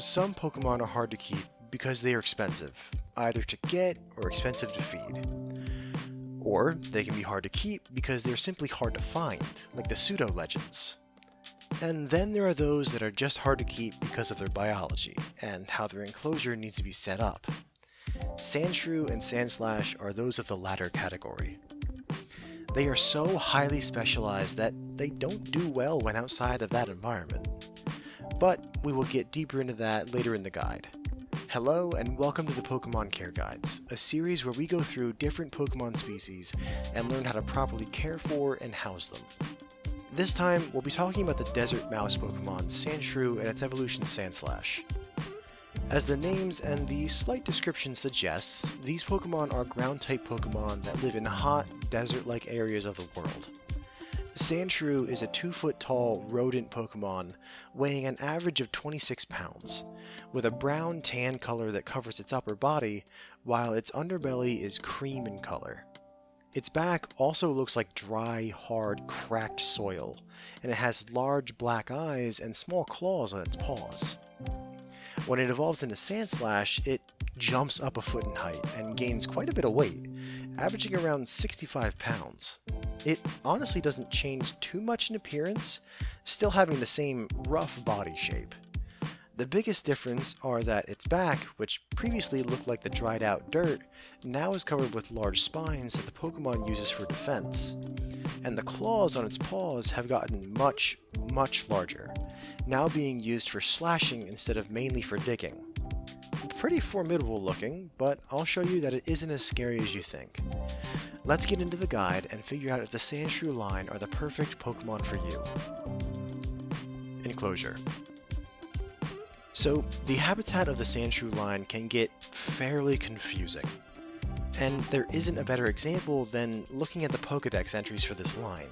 Some Pokemon are hard to keep because they are expensive, either to get or expensive to feed. Or they can be hard to keep because they're simply hard to find, like the pseudo-legends. And then there are those that are just hard to keep because of their biology, and how their enclosure needs to be set up. Sandshrew and Sandslash are those of the latter category. They are so highly specialized that they don't do well when outside of that environment. But we will get deeper into that later in the guide. Hello and welcome to the Pokemon Care Guides, a series where we go through different Pokemon species and learn how to properly care for and house them. This time, we'll be talking about the desert mouse Pokemon Sandshrew and its evolution Sandslash. As the names and the slight description suggests, these Pokemon are ground-type Pokemon that live in hot, desert-like areas of the world. Sandshrew is a 2-foot-tall rodent Pokemon weighing an average of 26 pounds, with a brown-tan color that covers its upper body, while its underbelly is cream in color. Its back also looks like dry, hard, cracked soil, and it has large black eyes and small claws on its paws. When it evolves into Sandslash, it jumps up a foot in height and gains quite a bit of weight, averaging around 65 pounds. It honestly doesn't change too much in appearance, still having the same rough body shape. The biggest difference are that its back, which previously looked like the dried out dirt, now is covered with large spines that the Pokemon uses for defense. And the claws on its paws have gotten much, much larger, now being used for slashing instead of mainly for digging. Pretty formidable looking, but I'll show you that it isn't as scary as you think. Let's get into the guide and figure out if the Sandshrew line are the perfect Pokemon for you. Enclosure. So, the habitat of the Sandshrew line can get fairly confusing. And there isn't a better example than looking at the Pokedex entries for this line.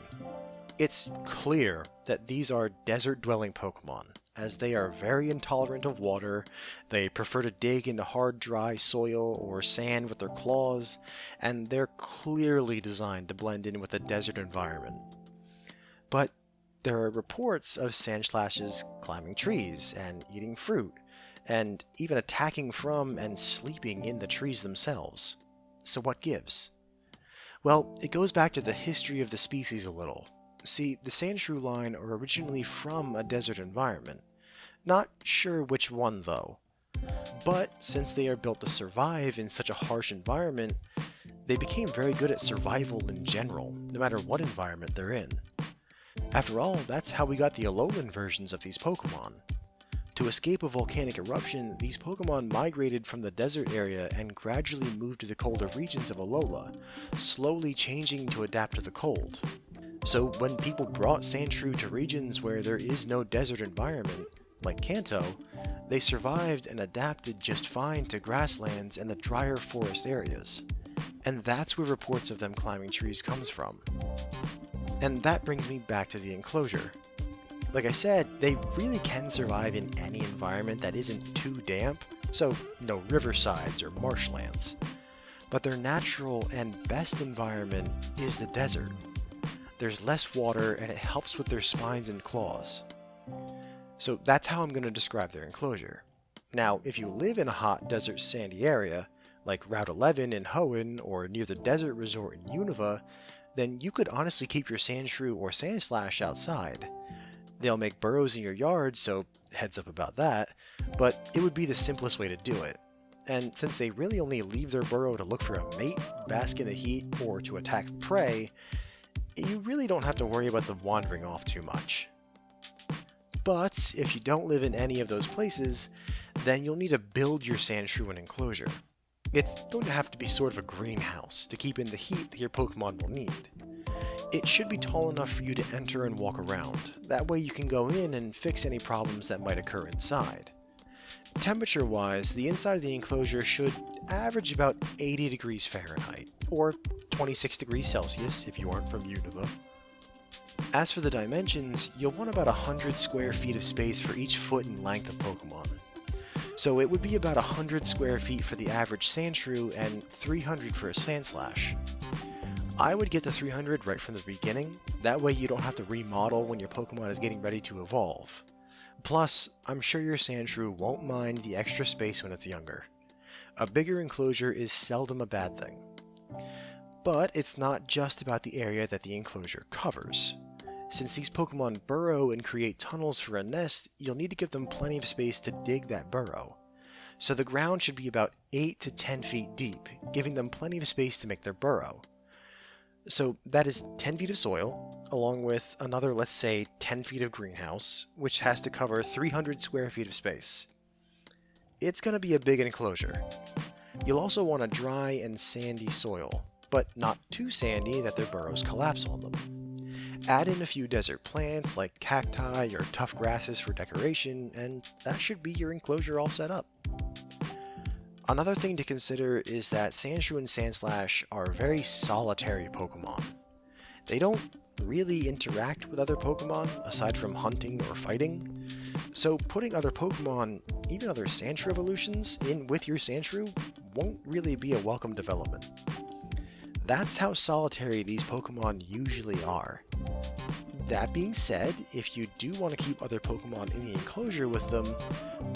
It's clear that these are desert-dwelling Pokemon, as they are very intolerant of water, they prefer to dig into hard, dry soil or sand with their claws, and they're clearly designed to blend in with the desert environment. But there are reports of Sandslashes climbing trees and eating fruit, and even attacking from and sleeping in the trees themselves. So what gives? Well, it goes back to the history of the species a little. See, the Sandshrew line are originally from a desert environment. Not sure which one though. But since they are built to survive in such a harsh environment, they became very good at survival in general, no matter what environment they're in. After all, that's how we got the Alolan versions of these Pokemon. To escape a volcanic eruption, these Pokemon migrated from the desert area and gradually moved to the colder regions of Alola, slowly changing to adapt to the cold. So when people brought Sandshrew to regions where there is no desert environment, like Kanto, they survived and adapted just fine to grasslands and the drier forest areas. And that's where reports of them climbing trees comes from. And that brings me back to the enclosure. Like I said, they really can survive in any environment that isn't too damp, so no riversides or marshlands. But their natural and best environment is the desert. There's less water and it helps with their spines and claws. So that's how I'm going to describe their enclosure. Now, if you live in a hot desert sandy area, like Route 11 in Hoenn or near the desert resort in Unova, then you could honestly keep your Sandshrew or Sandslash outside. They'll make burrows in your yard, so heads up about that, but it would be the simplest way to do it. And since they really only leave their burrow to look for a mate, bask in the heat, or to attack prey, you really don't have to worry about them wandering off too much. But if you don't live in any of those places, then you'll need to build your Sandshrew an enclosure. It's going to have to be sort of a greenhouse to keep in the heat that your Pokemon will need. It should be tall enough for you to enter and walk around. That way you can go in and fix any problems that might occur inside. Temperature-wise, the inside of the enclosure should average about 80 degrees Fahrenheit, or 26 degrees Celsius if you aren't from Unova. As for the dimensions, you'll want about 100 square feet of space for each foot in length of Pokemon. So it would be about 100 square feet for the average Sandshrew and 300 for a Sandslash. I would get the 300 right from the beginning, that way you don't have to remodel when your Pokemon is getting ready to evolve. Plus, I'm sure your Sandshrew won't mind the extra space when it's younger. A bigger enclosure is seldom a bad thing. But it's not just about the area that the enclosure covers. Since these Pokemon burrow and create tunnels for a nest, you'll need to give them plenty of space to dig that burrow. So the ground should be about 8 to 10 feet deep, giving them plenty of space to make their burrow. So that is 10 feet of soil, along with another, let's say, 10 feet of greenhouse, which has to cover 300 square feet of space. It's going to be a big enclosure. You'll also want a dry and sandy soil, but not too sandy that their burrows collapse on them. Add in a few desert plants like cacti or tough grasses for decoration, and that should be your enclosure all set up. Another thing to consider is that Sandshrew and Sandslash are very solitary Pokemon. They don't really interact with other Pokemon aside from hunting or fighting, so putting other Pokemon, even other Sandshrew evolutions, in with your Sandshrew won't really be a welcome development. That's how solitary these Pokemon usually are. That being said, if you do want to keep other Pokemon in the enclosure with them,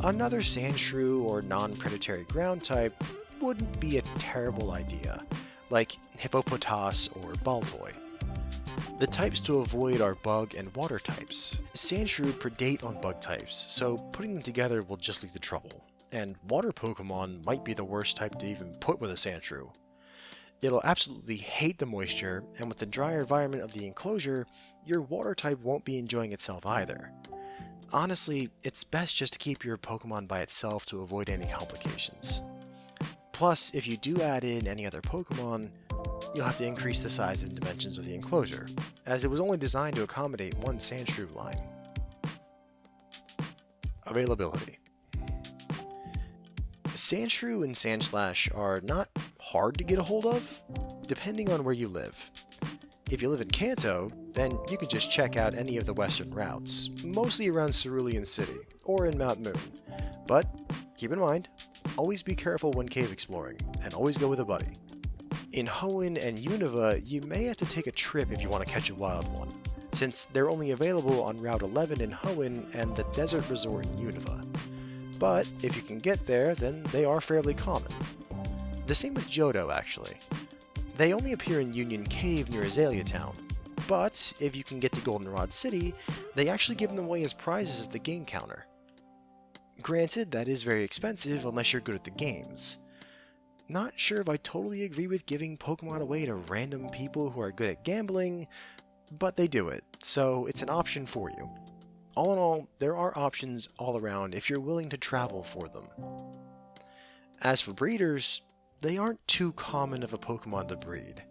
another Sandshrew or non-predatory ground type wouldn't be a terrible idea, like Hippopotas or Baltoy. The types to avoid are bug and water types. Sandshrew predate on bug types, so putting them together will just lead to trouble, and water Pokemon might be the worst type to even put with a Sandshrew. It'll absolutely hate the moisture, and with the drier environment of the enclosure, your water type won't be enjoying itself either. Honestly, it's best just to keep your Pokemon by itself to avoid any complications. Plus, if you do add in any other Pokemon, you'll have to increase the size and dimensions of the enclosure, as it was only designed to accommodate one Sandshrew line. Availability. Sandshrew and Sandslash are not hard to get a hold of, depending on where you live. If you live in Kanto, then you can just check out any of the western routes, mostly around Cerulean City, or in Mount Moon. But keep in mind, always be careful when cave exploring, and always go with a buddy. In Hoenn and Unova, you may have to take a trip if you want to catch a wild one, since they're only available on Route 11 in Hoenn and the Desert Resort in Unova. But if you can get there, then they are fairly common. The same with Johto, actually. They only appear in Union Cave near Azalea Town, but if you can get to Goldenrod City, they actually give them away as prizes at the game counter. Granted, that is very expensive unless you're good at the games. Not sure if I totally agree with giving Pokemon away to random people who are good at gambling, but they do it, so it's an option for you. All in all, there are options all around if you're willing to travel for them. As for breeders, they aren't too common of a Pokemon to breed.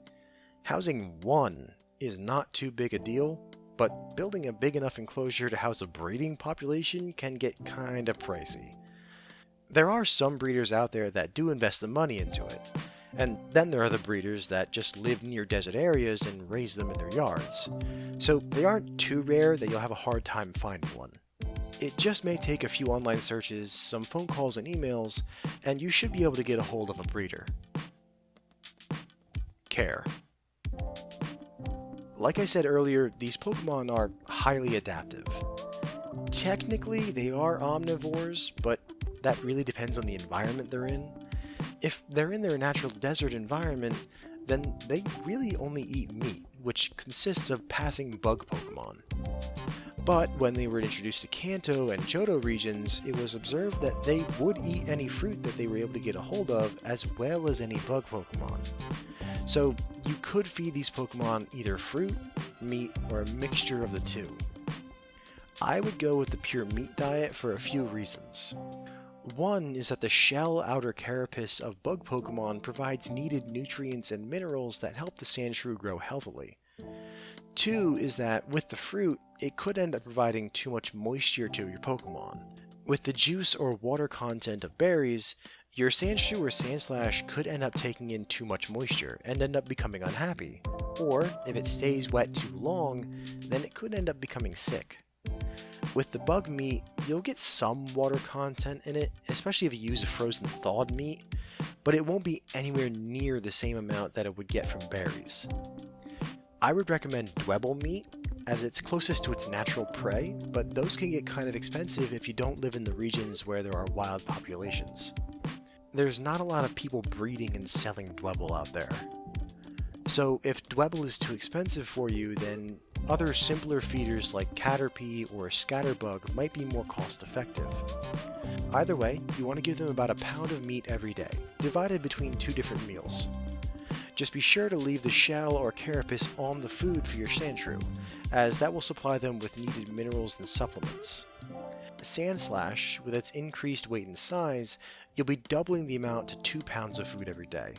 Housing one is not too big a deal, but building a big enough enclosure to house a breeding population can get kinda pricey. There are some breeders out there that do invest the money into it, and then there are the breeders that just live near desert areas and raise them in their yards. So they aren't too rare that you'll have a hard time finding one. It just may take a few online searches, some phone calls and emails, and you should be able to get a hold of a breeder. Care. Like I said earlier, these Pokemon are highly adaptive. Technically, they are omnivores, but that really depends on the environment they're in. If they're in their natural desert environment, then they really only eat meat, which consists of passing bug Pokemon. But when they were introduced to Kanto and Johto regions, it was observed that they would eat any fruit that they were able to get a hold of, as well as any bug Pokemon. So you could feed these Pokemon either fruit, meat, or a mixture of the two. I would go with the pure meat diet for a few reasons. One is that the shell outer carapace of bug Pokemon provides needed nutrients and minerals that help the Sandshrew grow healthily. Two is that with the fruit, it could end up providing too much moisture to your Pokemon. With the juice or water content of berries, your Sandshrew or Sandslash could end up taking in too much moisture and end up becoming unhappy. Or, if it stays wet too long, then it could end up becoming sick. With the bug meat, you'll get some water content in it, especially if you use a frozen thawed meat, but it won't be anywhere near the same amount that it would get from berries. I would recommend Dwebble meat, as it's closest to its natural prey, but those can get kind of expensive if you don't live in the regions where there are wild populations. There's not a lot of people breeding and selling dwebble out there. So if dwebble is too expensive for you, then other simpler feeders like caterpie or scatterbug might be more cost effective. Either way, you want to give them about a pound of meat every day, divided between 2 different meals. Just be sure to leave the shell or carapace on the food for your sand shrew, as that will supply them with needed minerals and supplements. Sand slash, with its increased weight and size, you'll be doubling the amount to 2 pounds of food every day.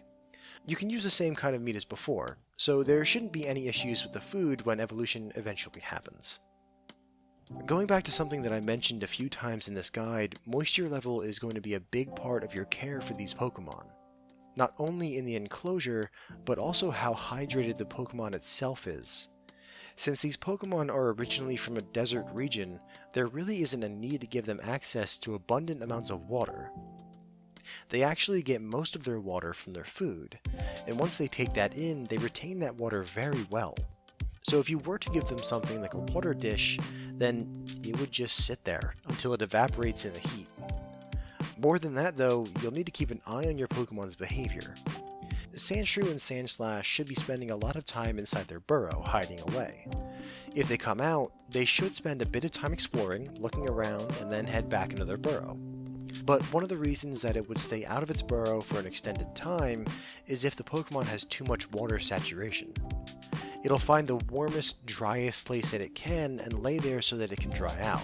You can use the same kind of meat as before, so there shouldn't be any issues with the food when evolution eventually happens. Going back to something that I mentioned a few times in this guide, moisture level is going to be a big part of your care for these Pokemon. Not only in the enclosure, but also how hydrated the Pokemon itself is. Since these Pokemon are originally from a desert region, there really isn't a need to give them access to abundant amounts of water. They actually get most of their water from their food, and once they take that in, they retain that water very well. So if you were to give them something like a water dish, then it would just sit there until it evaporates in the heat. More than that though, you'll need to keep an eye on your Pokemon's behavior. Sandshrew and Sandslash should be spending a lot of time inside their burrow, hiding away. If they come out, they should spend a bit of time exploring, looking around, and then head back into their burrow. But one of the reasons that it would stay out of its burrow for an extended time is if the Pokemon has too much water saturation. It'll find the warmest, driest place that it can and lay there so that it can dry out.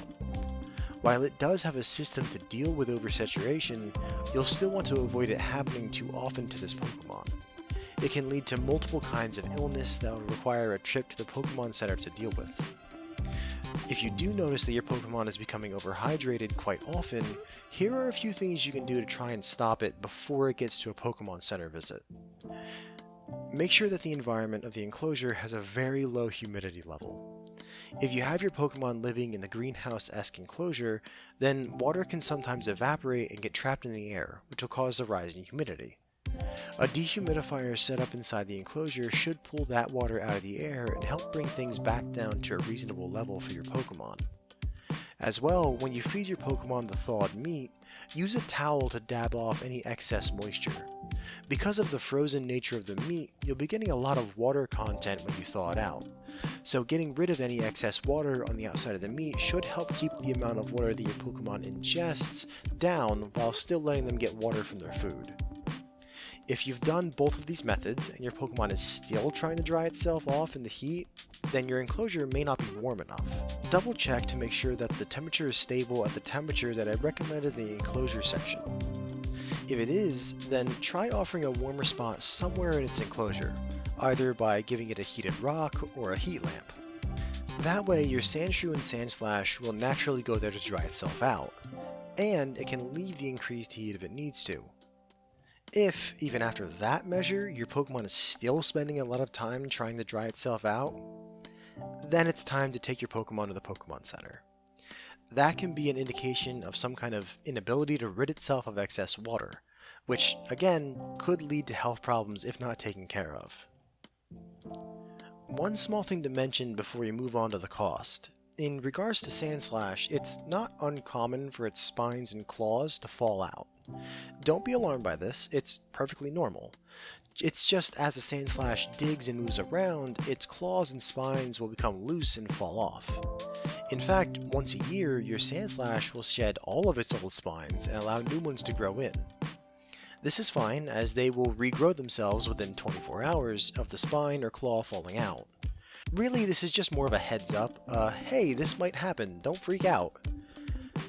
While it does have a system to deal with oversaturation, you'll still want to avoid it happening too often to this Pokemon. It can lead to multiple kinds of illness that will require a trip to the Pokemon Center to deal with. If you do notice that your Pokemon is becoming overhydrated quite often, here are a few things you can do to try and stop it before it gets to a Pokemon Center visit. Make sure that the environment of the enclosure has a very low humidity level. If you have your Pokemon living in the greenhouse-esque enclosure, then water can sometimes evaporate and get trapped in the air, which will cause a rise in humidity. A dehumidifier set up inside the enclosure should pull that water out of the air and help bring things back down to a reasonable level for your Pokemon. As well, when you feed your Pokemon the thawed meat, use a towel to dab off any excess moisture. Because of the frozen nature of the meat, you'll be getting a lot of water content when you thaw it out. So getting rid of any excess water on the outside of the meat should help keep the amount of water that your Pokemon ingests down while still letting them get water from their food. If you've done both of these methods and your Pokemon is still trying to dry itself off in the heat, then your enclosure may not be warm enough. Double check to make sure that the temperature is stable at the temperature that I recommended in the enclosure section. If it is, then try offering a warmer spot somewhere in its enclosure, either by giving it a heated rock or a heat lamp. That way your Sandshrew and Sandslash will naturally go there to dry itself out, and it can leave the increased heat if it needs to. If, even after that measure, your Pokemon is still spending a lot of time trying to dry itself out, then it's time to take your Pokemon to the Pokemon Center. That can be an indication of some kind of inability to rid itself of excess water, which, again, could lead to health problems if not taken care of. One small thing to mention before we move on to the cost. In regards to Sandslash, it's not uncommon for its spines and claws to fall out. Don't be alarmed by this, it's perfectly normal. It's just as the Sandslash digs and moves around, its claws and spines will become loose and fall off. In fact, once a year, your Sandslash will shed all of its old spines and allow new ones to grow in. This is fine, as they will regrow themselves within 24 hours of the spine or claw falling out. Really, this is just more of a heads up, hey, this might happen, don't freak out.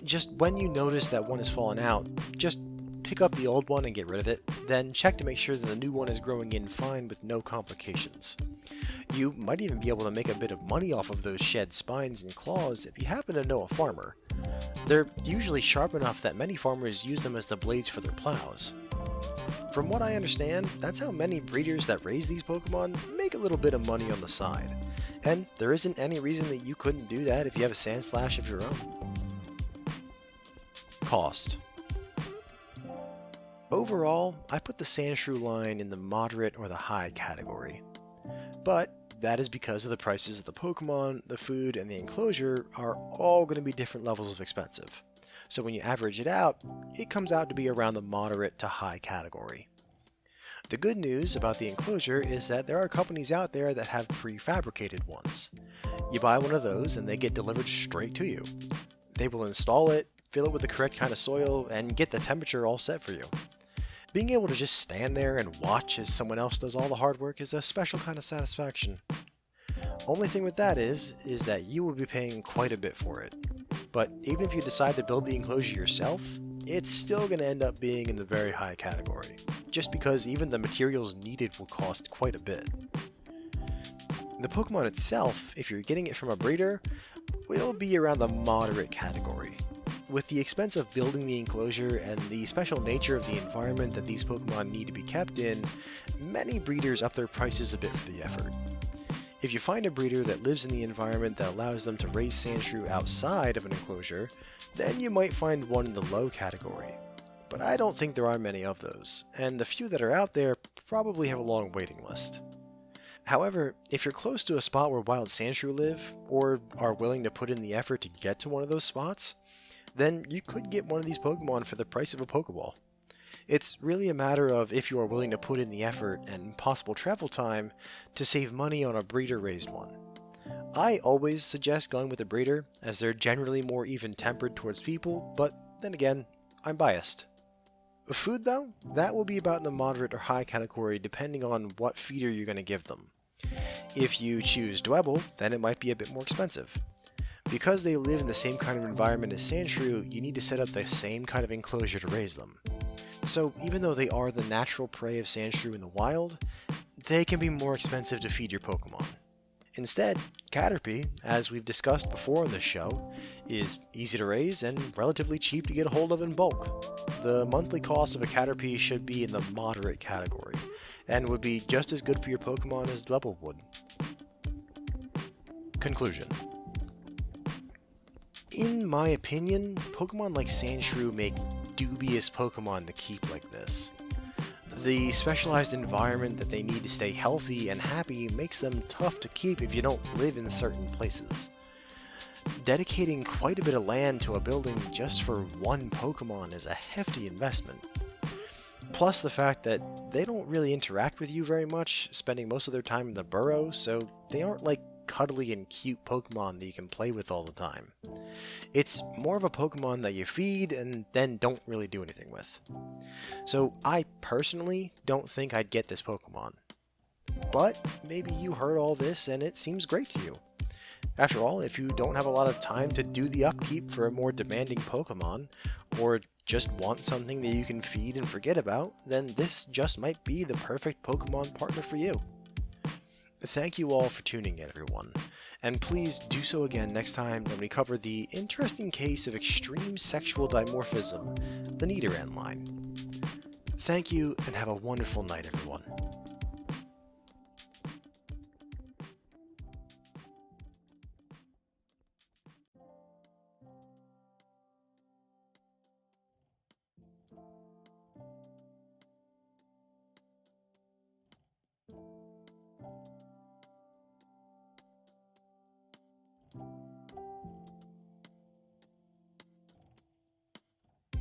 Just when you notice that one has fallen out, just pick up the old one and get rid of it, then check to make sure that the new one is growing in fine with no complications. You might even be able to make a bit of money off of those shed spines and claws if you happen to know a farmer. They're usually sharp enough that many farmers use them as the blades for their plows. From what I understand, that's how many breeders that raise these Pokemon make a little bit of money on the side. And there isn't any reason that you couldn't do that if you have a Sandslash of your own. Cost. Overall, I put the Sandshrew line in the moderate or the high category. But That is because of the prices of the Pokemon, the food, and the enclosure are all going to be different levels of expensive. So when you average it out, it comes out to be around the moderate to high category. The good news about the enclosure is that there are companies out there that have prefabricated ones. You buy one of those and they get delivered straight to you. They will install it, fill it with the correct kind of soil, and get the temperature all set for you. Being able to just stand there and watch as someone else does all the hard work is a special kind of satisfaction. Only thing with that is that you will be paying quite a bit for it. But even if you decide to build the enclosure yourself, it's still going to end up being in the very high category, just because even the materials needed will cost quite a bit. The Pokemon itself, if you're getting it from a breeder, will be around the moderate category. With the expense of building the enclosure and the special nature of the environment that these Pokemon need to be kept in, many breeders up their prices a bit for the effort. If you find a breeder that lives in the environment that allows them to raise Sandshrew outside of an enclosure, then you might find one in the low category. But I don't think there are many of those, and the few that are out there probably have a long waiting list. However, if you're close to a spot where wild Sandshrew live, or are willing to put in the effort to get to one of those spots, then you could get one of these Pokemon for the price of a Pokeball. It's really a matter of if you are willing to put in the effort and possible travel time to save money on a breeder-raised one. I always suggest going with a breeder, as they're generally more even-tempered towards people, but then again, I'm biased. Food though, that will be about in the moderate or high category depending on what feeder you're going to give them. If you choose Dwebble, then it might be a bit more expensive. Because they live in the same kind of environment as Sandshrew, you need to set up the same kind of enclosure to raise them. So even though they are the natural prey of Sandshrew in the wild, they can be more expensive to feed your Pokemon. Instead, Caterpie, as we've discussed before on this show, is easy to raise and relatively cheap to get a hold of in bulk. The monthly cost of a Caterpie should be in the moderate category, and would be just as good for your Pokemon as Dwebble would. Conclusion. In my opinion, Pokemon like Sandshrew make dubious Pokemon to keep like this. The specialized environment that they need to stay healthy and happy makes them tough to keep if you don't live in certain places. Dedicating quite a bit of land to a building just for one Pokemon is a hefty investment. Plus the fact that they don't really interact with you very much, spending most of their time in the burrow, so they aren't like cuddly and cute Pokemon that you can play with all the time. It's more of a Pokemon that you feed and then don't really do anything with. So I personally don't think I'd get this Pokemon. But maybe you heard all this and it seems great to you. After all, if you don't have a lot of time to do the upkeep for a more demanding Pokemon, or just want something that you can feed and forget about, then this just might be the perfect Pokemon partner for you. Thank you all for tuning in, everyone, and please do so again next time when we cover the interesting case of extreme sexual dimorphism, the Nidoran line. Thank you, and have a wonderful night, everyone.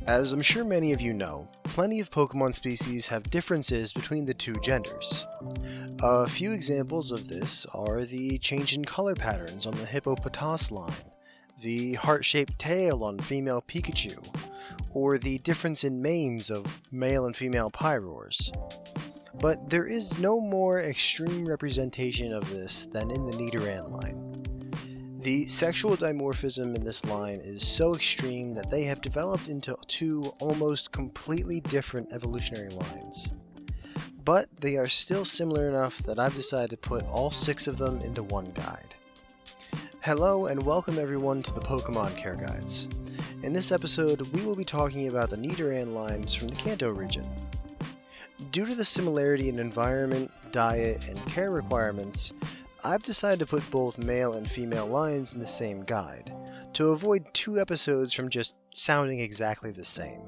As I'm sure many of you know, plenty of Pokemon species have differences between the two genders. A few examples of this are the change in color patterns on the Hippopotas line, the heart-shaped tail on female Pikachu, or the difference in manes of male and female Pyroars. But there is no more extreme representation of this than in the Nidoran line. The sexual dimorphism in this line is so extreme that they have developed into two almost completely different evolutionary lines. But they are still similar enough that I've decided to put all 6 of them into one guide. Hello and welcome everyone to the Pokemon Care Guides. In this episode, we will be talking about the Nidoran lines from the Kanto region. Due to the similarity in environment, diet, and care requirements, I've decided to put both male and female lines in the same guide, to avoid 2 episodes from just sounding exactly the same.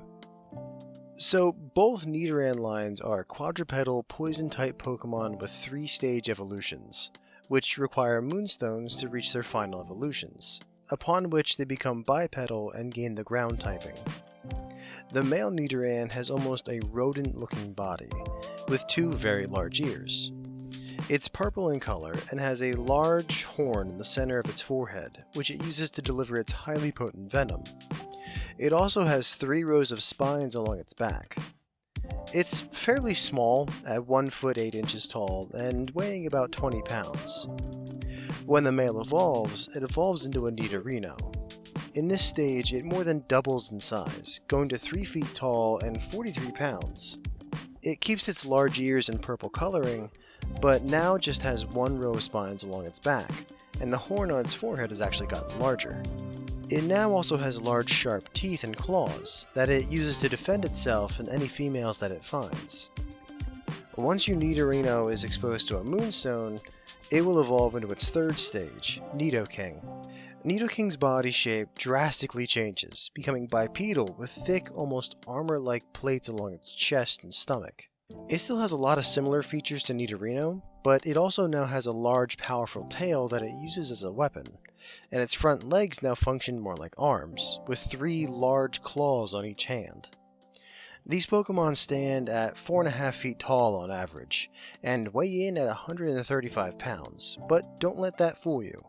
So, both Nidoran lines are quadrupedal, poison-type Pokemon with 3-stage evolutions, which require moonstones to reach their final evolutions, upon which they become bipedal and gain the ground typing. The male Nidoran has almost a rodent-looking body, with 2 very large ears. It's purple in color and has a large horn in the center of its forehead, which it uses to deliver its highly potent venom. It also has 3 rows of spines along its back. It's fairly small, at 1 foot 8 inches tall, and weighing about 20 pounds. When the male evolves, it evolves into a Nidorino. In this stage, it more than doubles in size, going to 3 feet tall and 43 pounds. It keeps its large ears and purple coloring, but now just has 1 row of spines along its back, and the horn on its forehead has actually gotten larger. It now also has large sharp teeth and claws that it uses to defend itself and any females that it finds. Once your Nidorino is exposed to a moonstone, it will evolve into its 3rd stage, Nidoking. Nidoking's body shape drastically changes, becoming bipedal with thick, almost armor-like plates along its chest and stomach. It still has a lot of similar features to Nidorino, but it also now has a large, powerful tail that it uses as a weapon, and its front legs now function more like arms, with 3 large claws on each hand. These Pokemon stand at 4.5 feet tall on average, and weigh in at 135 pounds, but don't let that fool you.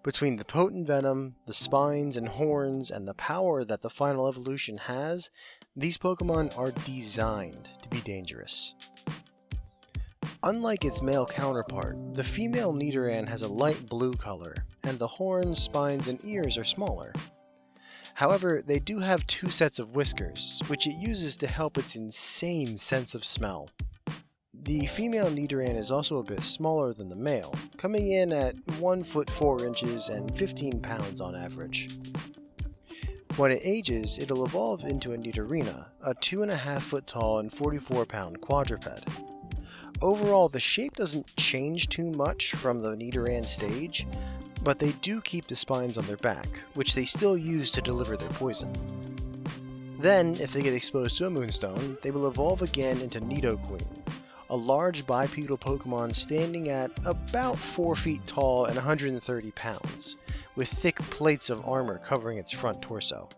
Between the potent venom, the spines and horns, and the power that the final evolution has, these Pokemon are designed to be dangerous. Unlike its male counterpart, the female Nidoran has a light blue color, and the horns, spines, and ears are smaller. However, they do have 2 sets of whiskers, which it uses to help its insane sense of smell. The female Nidoran is also a bit smaller than the male, coming in at 1 foot 4 inches and 15 pounds on average. When it ages, it'll evolve into a Nidorina, a 2.5 foot tall and 44 pound quadruped. Overall, the shape doesn't change too much from the Nidoran stage, but they do keep the spines on their back, which they still use to deliver their poison. Then, if they get exposed to a moonstone, they will evolve again into Nidoqueen, a large bipedal Pokemon standing at about 4 feet tall and 130 pounds, with thick plates of armor covering its front torso.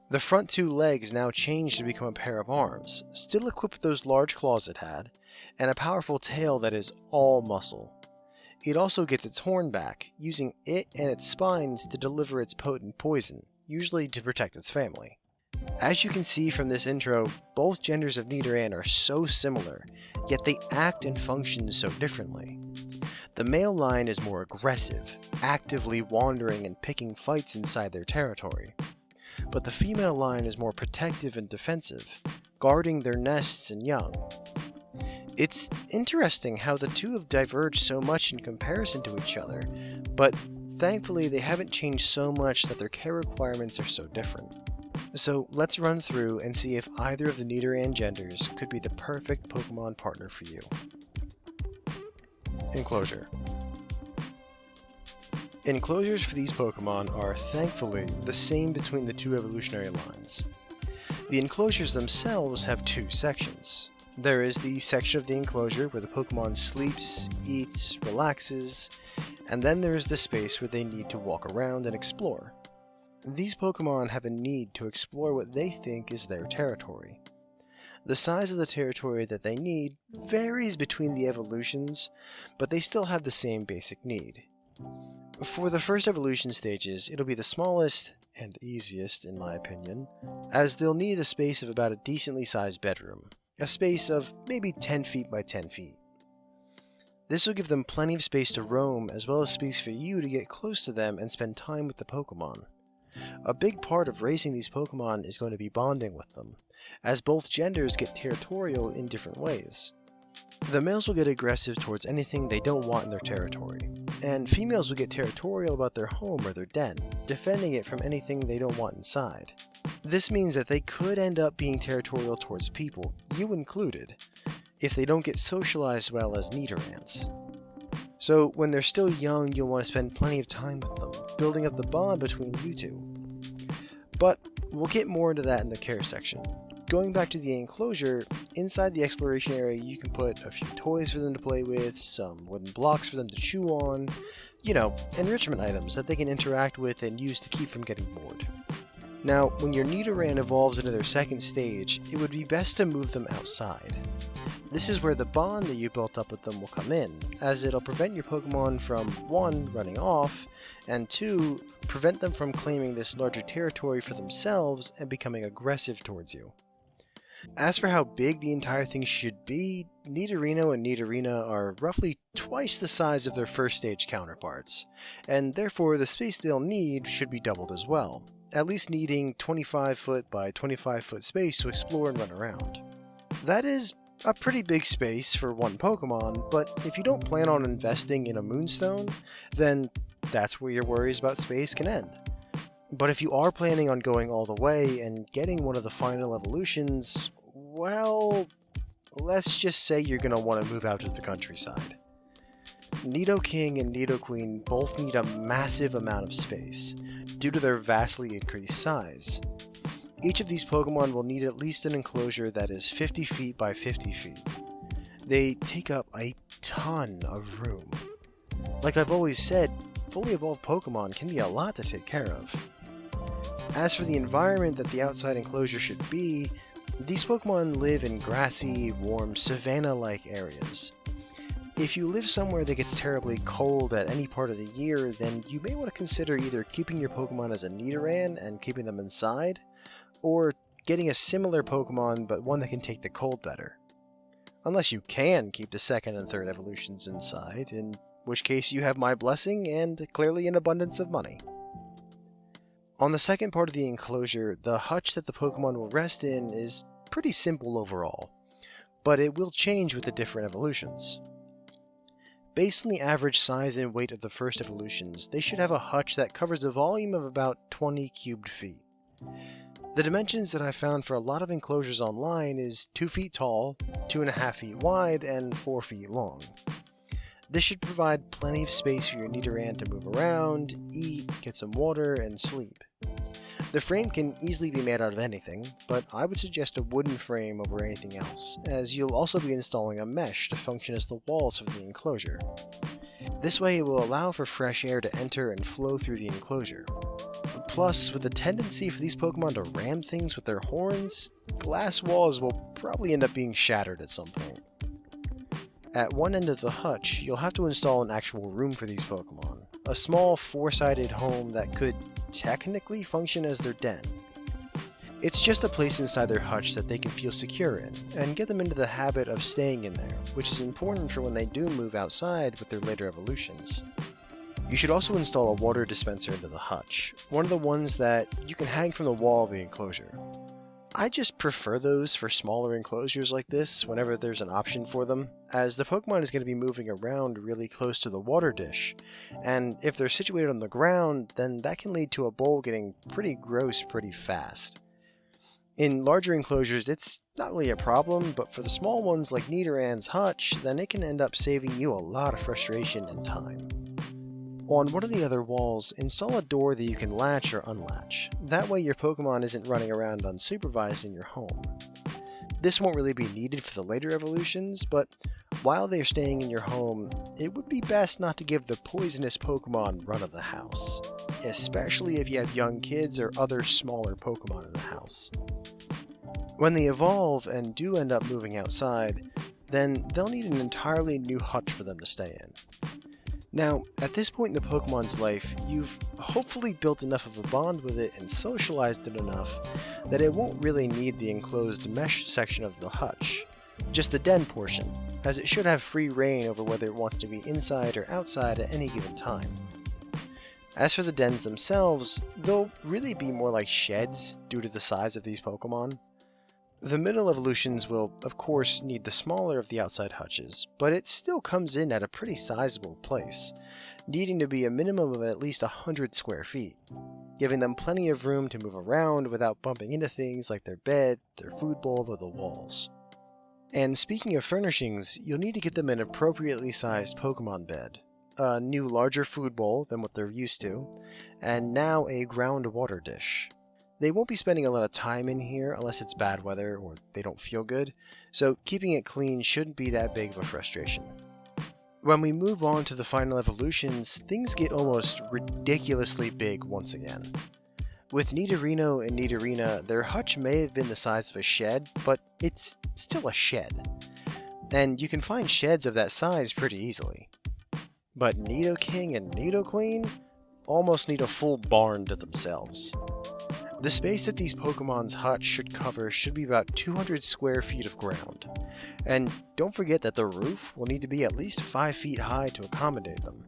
The front 2 legs now change to become a pair of arms, still equipped with those large claws it had, and a powerful tail that is all muscle. It also gets its horn back, using it and its spines to deliver its potent poison, usually to protect its family. As you can see from this intro, both genders of Nidoran are so similar, yet they act and function so differently. The male line is more aggressive, actively wandering and picking fights inside their territory, but the female line is more protective and defensive, guarding their nests and young. It's interesting how the 2 have diverged so much in comparison to each other, but thankfully they haven't changed so much that their care requirements are so different. So let's run through and see if either of the Nidoran genders could be the perfect Pokemon partner for you. Enclosure. Enclosures for these Pokemon are, thankfully, the same between the 2 evolutionary lines. The enclosures themselves have 2 sections. There is the section of the enclosure where the Pokemon sleeps, eats, relaxes, and then there is the space where they need to walk around and explore. These Pokemon have a need to explore what they think is their territory. The size of the territory that they need varies between the evolutions, but they still have the same basic need. For the first evolution stages, it'll be the smallest and easiest, in my opinion, as they'll need a space of about a decently sized bedroom, a space of maybe 10 feet by 10 feet. This will give them plenty of space to roam, as well as space for you to get close to them and spend time with the Pokemon. A big part of raising these Pokemon is going to be bonding with them, as both genders get territorial in different ways. The males will get aggressive towards anything they don't want in their territory, and females will get territorial about their home or their den, defending it from anything they don't want inside. This means that they could end up being territorial towards people, you included, if they don't get socialized well as Nidorans. So when they're still young, you'll want to spend plenty of time with them, building up the bond between you 2. But we'll get more into that in the care section. Going back to the enclosure, inside the exploration area you can put a few toys for them to play with, some wooden blocks for them to chew on, enrichment items that they can interact with and use to keep from getting bored. Now, when your Nidoran evolves into their second stage, it would be best to move them outside. This is where the bond that you built up with them will come in, as it'll prevent your Pokemon from 1. Running off, and 2. Prevent them from claiming this larger territory for themselves and becoming aggressive towards you. As for how big the entire thing should be, Nidorino and Nidorina are roughly twice the size of their first stage counterparts, and therefore the space they'll need should be doubled as well, at least needing 25 foot by 25 foot space to explore and run around. That is a pretty big space for one Pokemon, but if you don't plan on investing in a Moonstone, then that's where your worries about space can end. But if you are planning on going all the way and getting one of the final evolutions, well, let's just say you're going to want to move out to the countryside. Nidoking and Nidoqueen both need a massive amount of space, due to their vastly increased size. Each of these Pokemon will need at least an enclosure that is 50 feet by 50 feet. They take up a ton of room. Like I've always said, fully evolved Pokemon can be a lot to take care of. As for the environment that the outside enclosure should be, these Pokemon live in grassy, warm, savanna-like areas. If you live somewhere that gets terribly cold at any part of the year, then you may want to consider either keeping your Pokemon as a Nidoran and keeping them inside, or getting a similar Pokemon but one that can take the cold better. Unless you can keep the second and third evolutions inside, in which case you have my blessing and clearly an abundance of money. On the second part of the enclosure, the hutch that the Pokemon will rest in is pretty simple overall, but it will change with the different evolutions. Based on the average size and weight of the first evolutions, they should have a hutch that covers a volume of about 20 cubed feet. The dimensions that I found for a lot of enclosures online is 2 feet tall, 2.5 feet wide, and 4 feet long. This should provide plenty of space for your Nidoran to move around, eat, get some water, and sleep. The frame can easily be made out of anything, but I would suggest a wooden frame over anything else, as you'll also be installing a mesh to function as the walls of the enclosure. This way it will allow for fresh air to enter and flow through the enclosure. Plus, with a tendency for these Pokemon to ram things with their horns, glass walls will probably end up being shattered at some point. At one end of the hutch, you'll have to install an actual room for these Pokemon, a small four-sided home that could technically function as their den. It's just a place inside their hutch that they can feel secure in, and get them into the habit of staying in there, which is important for when they do move outside with their later evolutions. You should also install a water dispenser into the hutch, one of the ones that you can hang from the wall of the enclosure. I just prefer those for smaller enclosures like this whenever there's an option for them, as the Pokemon is going to be moving around really close to the water dish, and if they're situated on the ground, then that can lead to a bowl getting pretty gross pretty fast. In larger enclosures, it's not really a problem, but for the small ones like Nidoran's hutch, then it can end up saving you a lot of frustration and time. On one of the other walls, install a door that you can latch or unlatch. That way your Pokemon isn't running around unsupervised in your home. This won't really be needed for the later evolutions, but while they're staying in your home, it would be best not to give the poisonous Pokemon run of the house, especially if you have young kids or other smaller Pokemon in the house. When they evolve and do end up moving outside, then they'll need an entirely new hutch for them to stay in. Now, at this point in the Pokemon's life, you've hopefully built enough of a bond with it and socialized it enough that it won't really need the enclosed mesh section of the hutch, just the den portion, as it should have free reign over whether it wants to be inside or outside at any given time. As for the dens themselves, they'll really be more like sheds due to the size of these Pokemon. The middle evolutions will, of course, need the smaller of the outside hutches, but it still comes in at a pretty sizable place, needing to be a minimum of at least 100 square feet, giving them plenty of room to move around without bumping into things like their bed, their food bowl, or the walls. And speaking of furnishings, you'll need to get them an appropriately sized Pokemon bed, a new larger food bowl than what they're used to, and now a ground water dish. They won't be spending a lot of time in here unless it's bad weather or they don't feel good, so keeping it clean shouldn't be that big of a frustration. When we move on to the final evolutions, things get almost ridiculously big once again. With Nidorino and Nidorina, their hutch may have been the size of a shed, but it's still a shed. And you can find sheds of that size pretty easily. But Nidoking and Nidoqueen almost need a full barn to themselves. The space that these Pokemon's hutch should cover should be about 200 square feet of ground. And don't forget that the roof will need to be at least 5 feet high to accommodate them.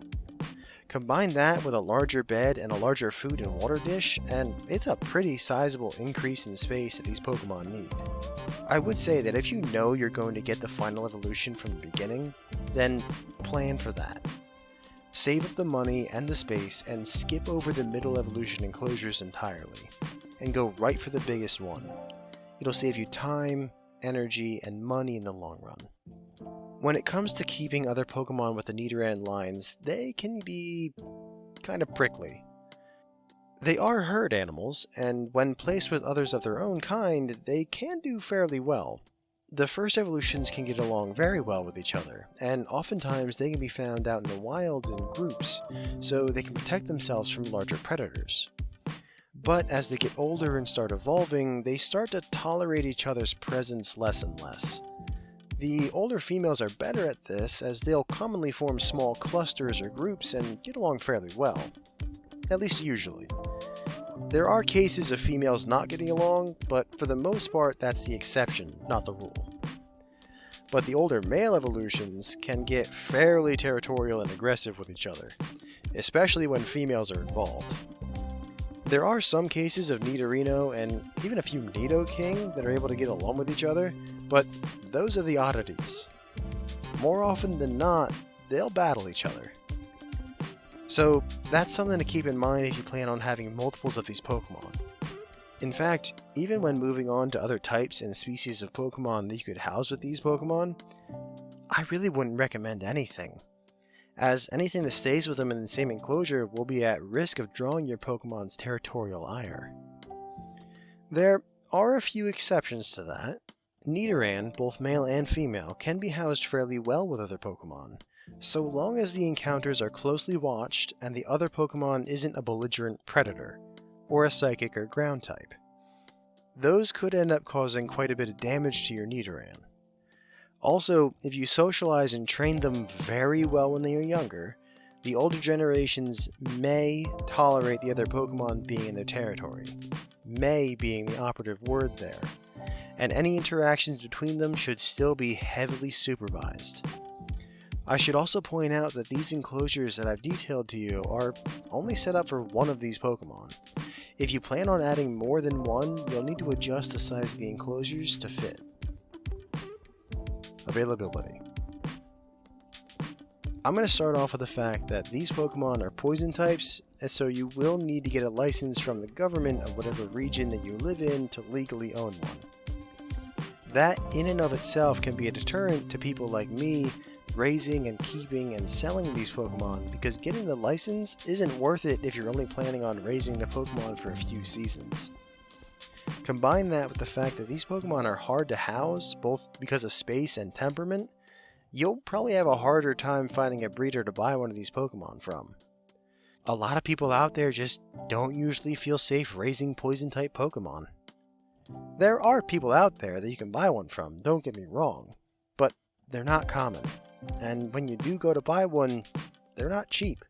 Combine that with a larger bed and a larger food and water dish, and it's a pretty sizable increase in space that these Pokemon need. I would say that if you know you're going to get the final evolution from the beginning, then plan for that. Save up the money and the space and skip over the middle evolution enclosures entirely, and go right for the biggest one. It'll save you time, energy, and money in the long run. When it comes to keeping other Pokemon with the Nidoran lines, they can be kind of prickly. They are herd animals, and when placed with others of their own kind, they can do fairly well. The first evolutions can get along very well with each other, and oftentimes they can be found out in the wild in groups, so they can protect themselves from larger predators. But as they get older and start evolving, they start to tolerate each other's presence less and less. The older females are better at this, as they'll commonly form small clusters or groups and get along fairly well. At least usually. There are cases of females not getting along, but for the most part that's the exception, not the rule. But the older male evolutions can get fairly territorial and aggressive with each other, especially when females are involved. There are some cases of Nidorino and even a few Nidoking that are able to get along with each other, but those are the oddities. More often than not, they'll battle each other. So that's something to keep in mind if you plan on having multiples of these Pokemon. In fact, even when moving on to other types and species of Pokemon that you could house with these Pokemon, I really wouldn't recommend anything, as anything that stays with them in the same enclosure will be at risk of drawing your Pokemon's territorial ire. There are a few exceptions to that. Nidoran, both male and female, can be housed fairly well with other Pokemon, so long as the encounters are closely watched and the other Pokemon isn't a belligerent predator, or a psychic or ground type. Those could end up causing quite a bit of damage to your Nidoran. Also, if you socialize and train them very well when they are younger, the older generations may tolerate the other Pokemon being in their territory, may being the operative word there, and any interactions between them should still be heavily supervised. I should also point out that these enclosures that I've detailed to you are only set up for one of these Pokemon. If you plan on adding more than one, you'll need to adjust the size of the enclosures to fit. Availability. I'm going to start off with the fact that these Pokemon are poison types, and so you will need to get a license from the government of whatever region that you live in to legally own one. That in and of itself can be a deterrent to people like me raising and keeping and selling these Pokemon, because getting the license isn't worth it if you're only planning on raising the Pokemon for a few seasons. Combine that with the fact that these Pokemon are hard to house, both because of space and temperament, you'll probably have a harder time finding a breeder to buy one of these Pokemon from. A lot of people out there just don't usually feel safe raising poison-type Pokemon. There are people out there that you can buy one from, don't get me wrong, but they're not common. And when you do go to buy one, they're not cheap.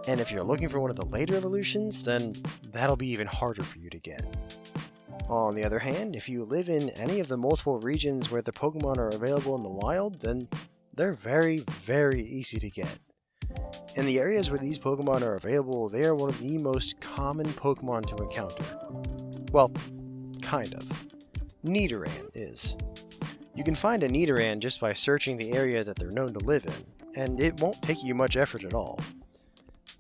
And if you're looking for one of the later evolutions, then that'll be even harder for you to get. On the other hand, if you live in any of the multiple regions where the Pokemon are available in the wild, then they're very, very easy to get. In the areas where these Pokemon are available, they are one of the most common Pokemon to encounter. Well, kind of. Nidoran is. You can find a Nidoran just by searching the area that they're known to live in, and it won't take you much effort at all.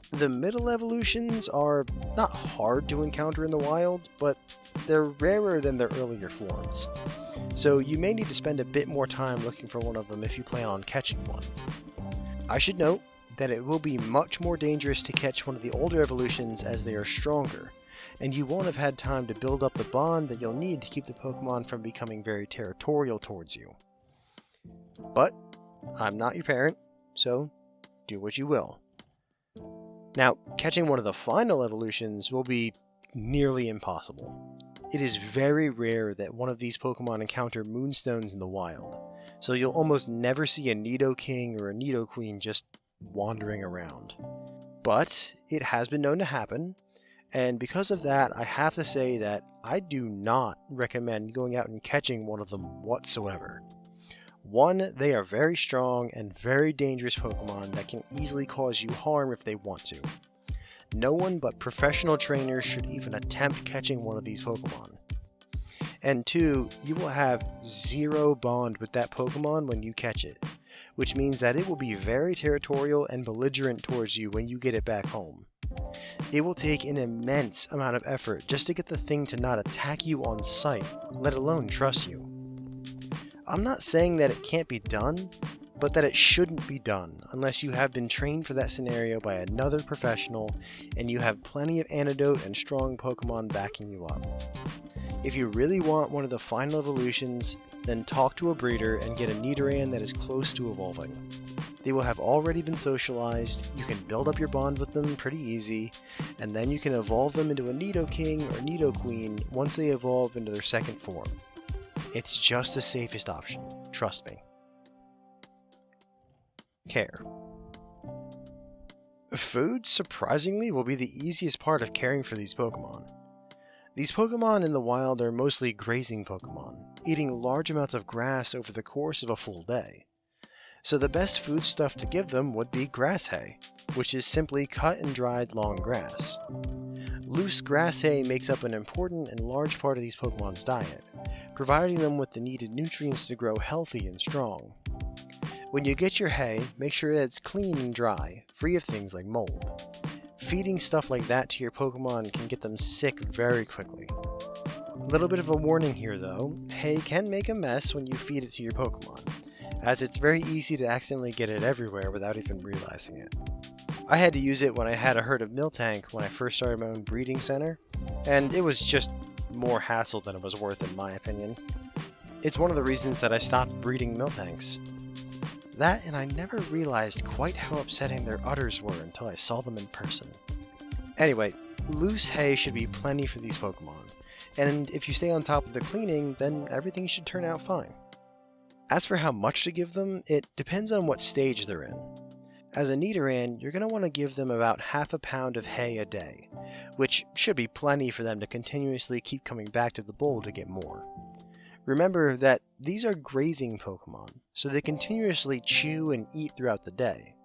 The middle evolutions are not hard to encounter in the wild, but they're rarer than their earlier forms, so you may need to spend a bit more time looking for one of them if you plan on catching one. I should note that it will be much more dangerous to catch one of the older evolutions as they are stronger, and you won't have had time to build up the bond that you'll need to keep the Pokemon from becoming very territorial towards you. But I'm not your parent, so do what you will. Now, catching one of the final evolutions will be nearly impossible. It is very rare that one of these Pokemon encounter Moonstones in the wild, so you'll almost never see a Nidoking or a Nidoqueen just wandering around. But it has been known to happen, and because of that, I have to say that I do not recommend going out and catching one of them whatsoever. One, they are very strong and very dangerous Pokemon that can easily cause you harm if they want to. No one but professional trainers should even attempt catching one of these Pokemon. And two, you will have zero bond with that Pokemon when you catch it, which means that it will be very territorial and belligerent towards you when you get it back home. It will take an immense amount of effort just to get the thing to not attack you on sight, let alone trust you. I'm not saying that it can't be done, but that it shouldn't be done unless you have been trained for that scenario by another professional and you have plenty of antidote and strong Pokemon backing you up. If you really want one of the final evolutions, then talk to a breeder and get a Nidoran that is close to evolving. They will have already been socialized, you can build up your bond with them pretty easy, and then you can evolve them into a Nidoking or Nidoqueen once they evolve into their second form. It's just the safest option, trust me. Care. Food, surprisingly, will be the easiest part of caring for these Pokemon. These Pokemon in the wild are mostly grazing Pokemon, eating large amounts of grass over the course of a full day. So the best food stuff to give them would be grass hay, which is simply cut and dried long grass. Loose grass hay makes up an important and large part of these Pokemon's diet, providing them with the needed nutrients to grow healthy and strong. When you get your hay, make sure that it's clean and dry, free of things like mold. Feeding stuff like that to your Pokemon can get them sick very quickly. A little bit of a warning here though, hay can make a mess when you feed it to your Pokemon, as it's very easy to accidentally get it everywhere without even realizing it. I had to use it when I had a herd of Miltank when I first started my own breeding center, and it was just more hassle than it was worth in my opinion. It's one of the reasons that I stopped breeding Miltanks. That, and I never realized quite how upsetting their udders were until I saw them in person. Anyway, loose hay should be plenty for these Pokemon, and if you stay on top of the cleaning, then everything should turn out fine. As for how much to give them, it depends on what stage they're in. As a Nidoran, you're going to want to give them about half a pound of hay a day, which should be plenty for them to continuously keep coming back to the bowl to get more. Remember that these are grazing Pokemon, so they continuously chew and eat throughout the day.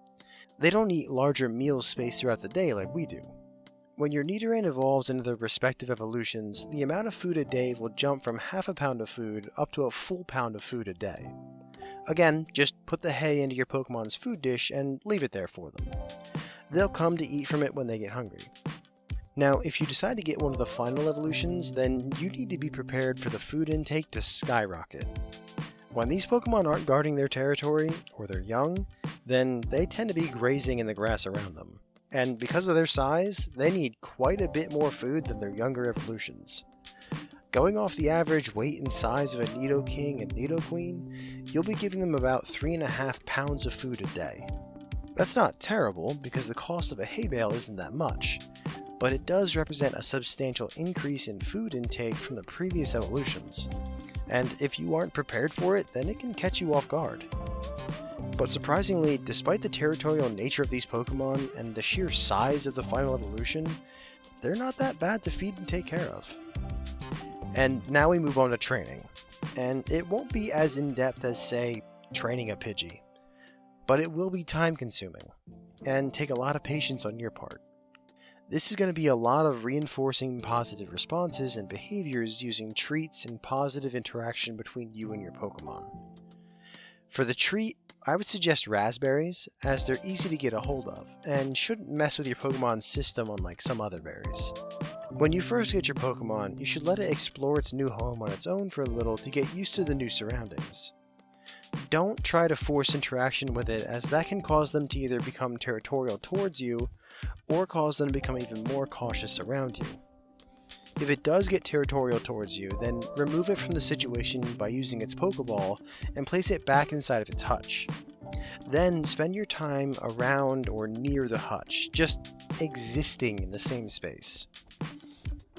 They don't eat larger meals spaced throughout the day like we do. When your Nidoran evolves into their respective evolutions, the amount of food a day will jump from half a pound of food up to a full pound of food a day. Again, just put the hay into your Pokemon's food dish and leave it there for them. They'll come to eat from it when they get hungry. Now, if you decide to get one of the final evolutions, then you need to be prepared for the food intake to skyrocket. When these Pokemon aren't guarding their territory, or they're young, then they tend to be grazing in the grass around them. And because of their size, they need quite a bit more food than their younger evolutions. Going off the average weight and size of a Nidoking and Nidoqueen, you'll be giving them about 3.5 pounds of food a day. That's not terrible, because the cost of a hay bale isn't that much, but it does represent a substantial increase in food intake from the previous evolutions, and if you aren't prepared for it, then it can catch you off guard. But surprisingly, despite the territorial nature of these Pokemon and the sheer size of the final evolution, they're not that bad to feed and take care of. And now we move on to training, and it won't be as in-depth as, say, training a Pidgey, but it will be time-consuming, and take a lot of patience on your part. This is going to be a lot of reinforcing positive responses and behaviors using treats and positive interaction between you and your Pokemon. For the treat, I would suggest raspberries, as they're easy to get a hold of, and shouldn't mess with your Pokemon's system unlike some other berries. When you first get your Pokemon, you should let it explore its new home on its own for a little to get used to the new surroundings. Don't try to force interaction with it, as that can cause them to either become territorial towards you, or cause them to become even more cautious around you. If it does get territorial towards you, then remove it from the situation by using its Pokeball and place it back inside of its hutch. Then spend your time around or near the hutch, just existing in the same space.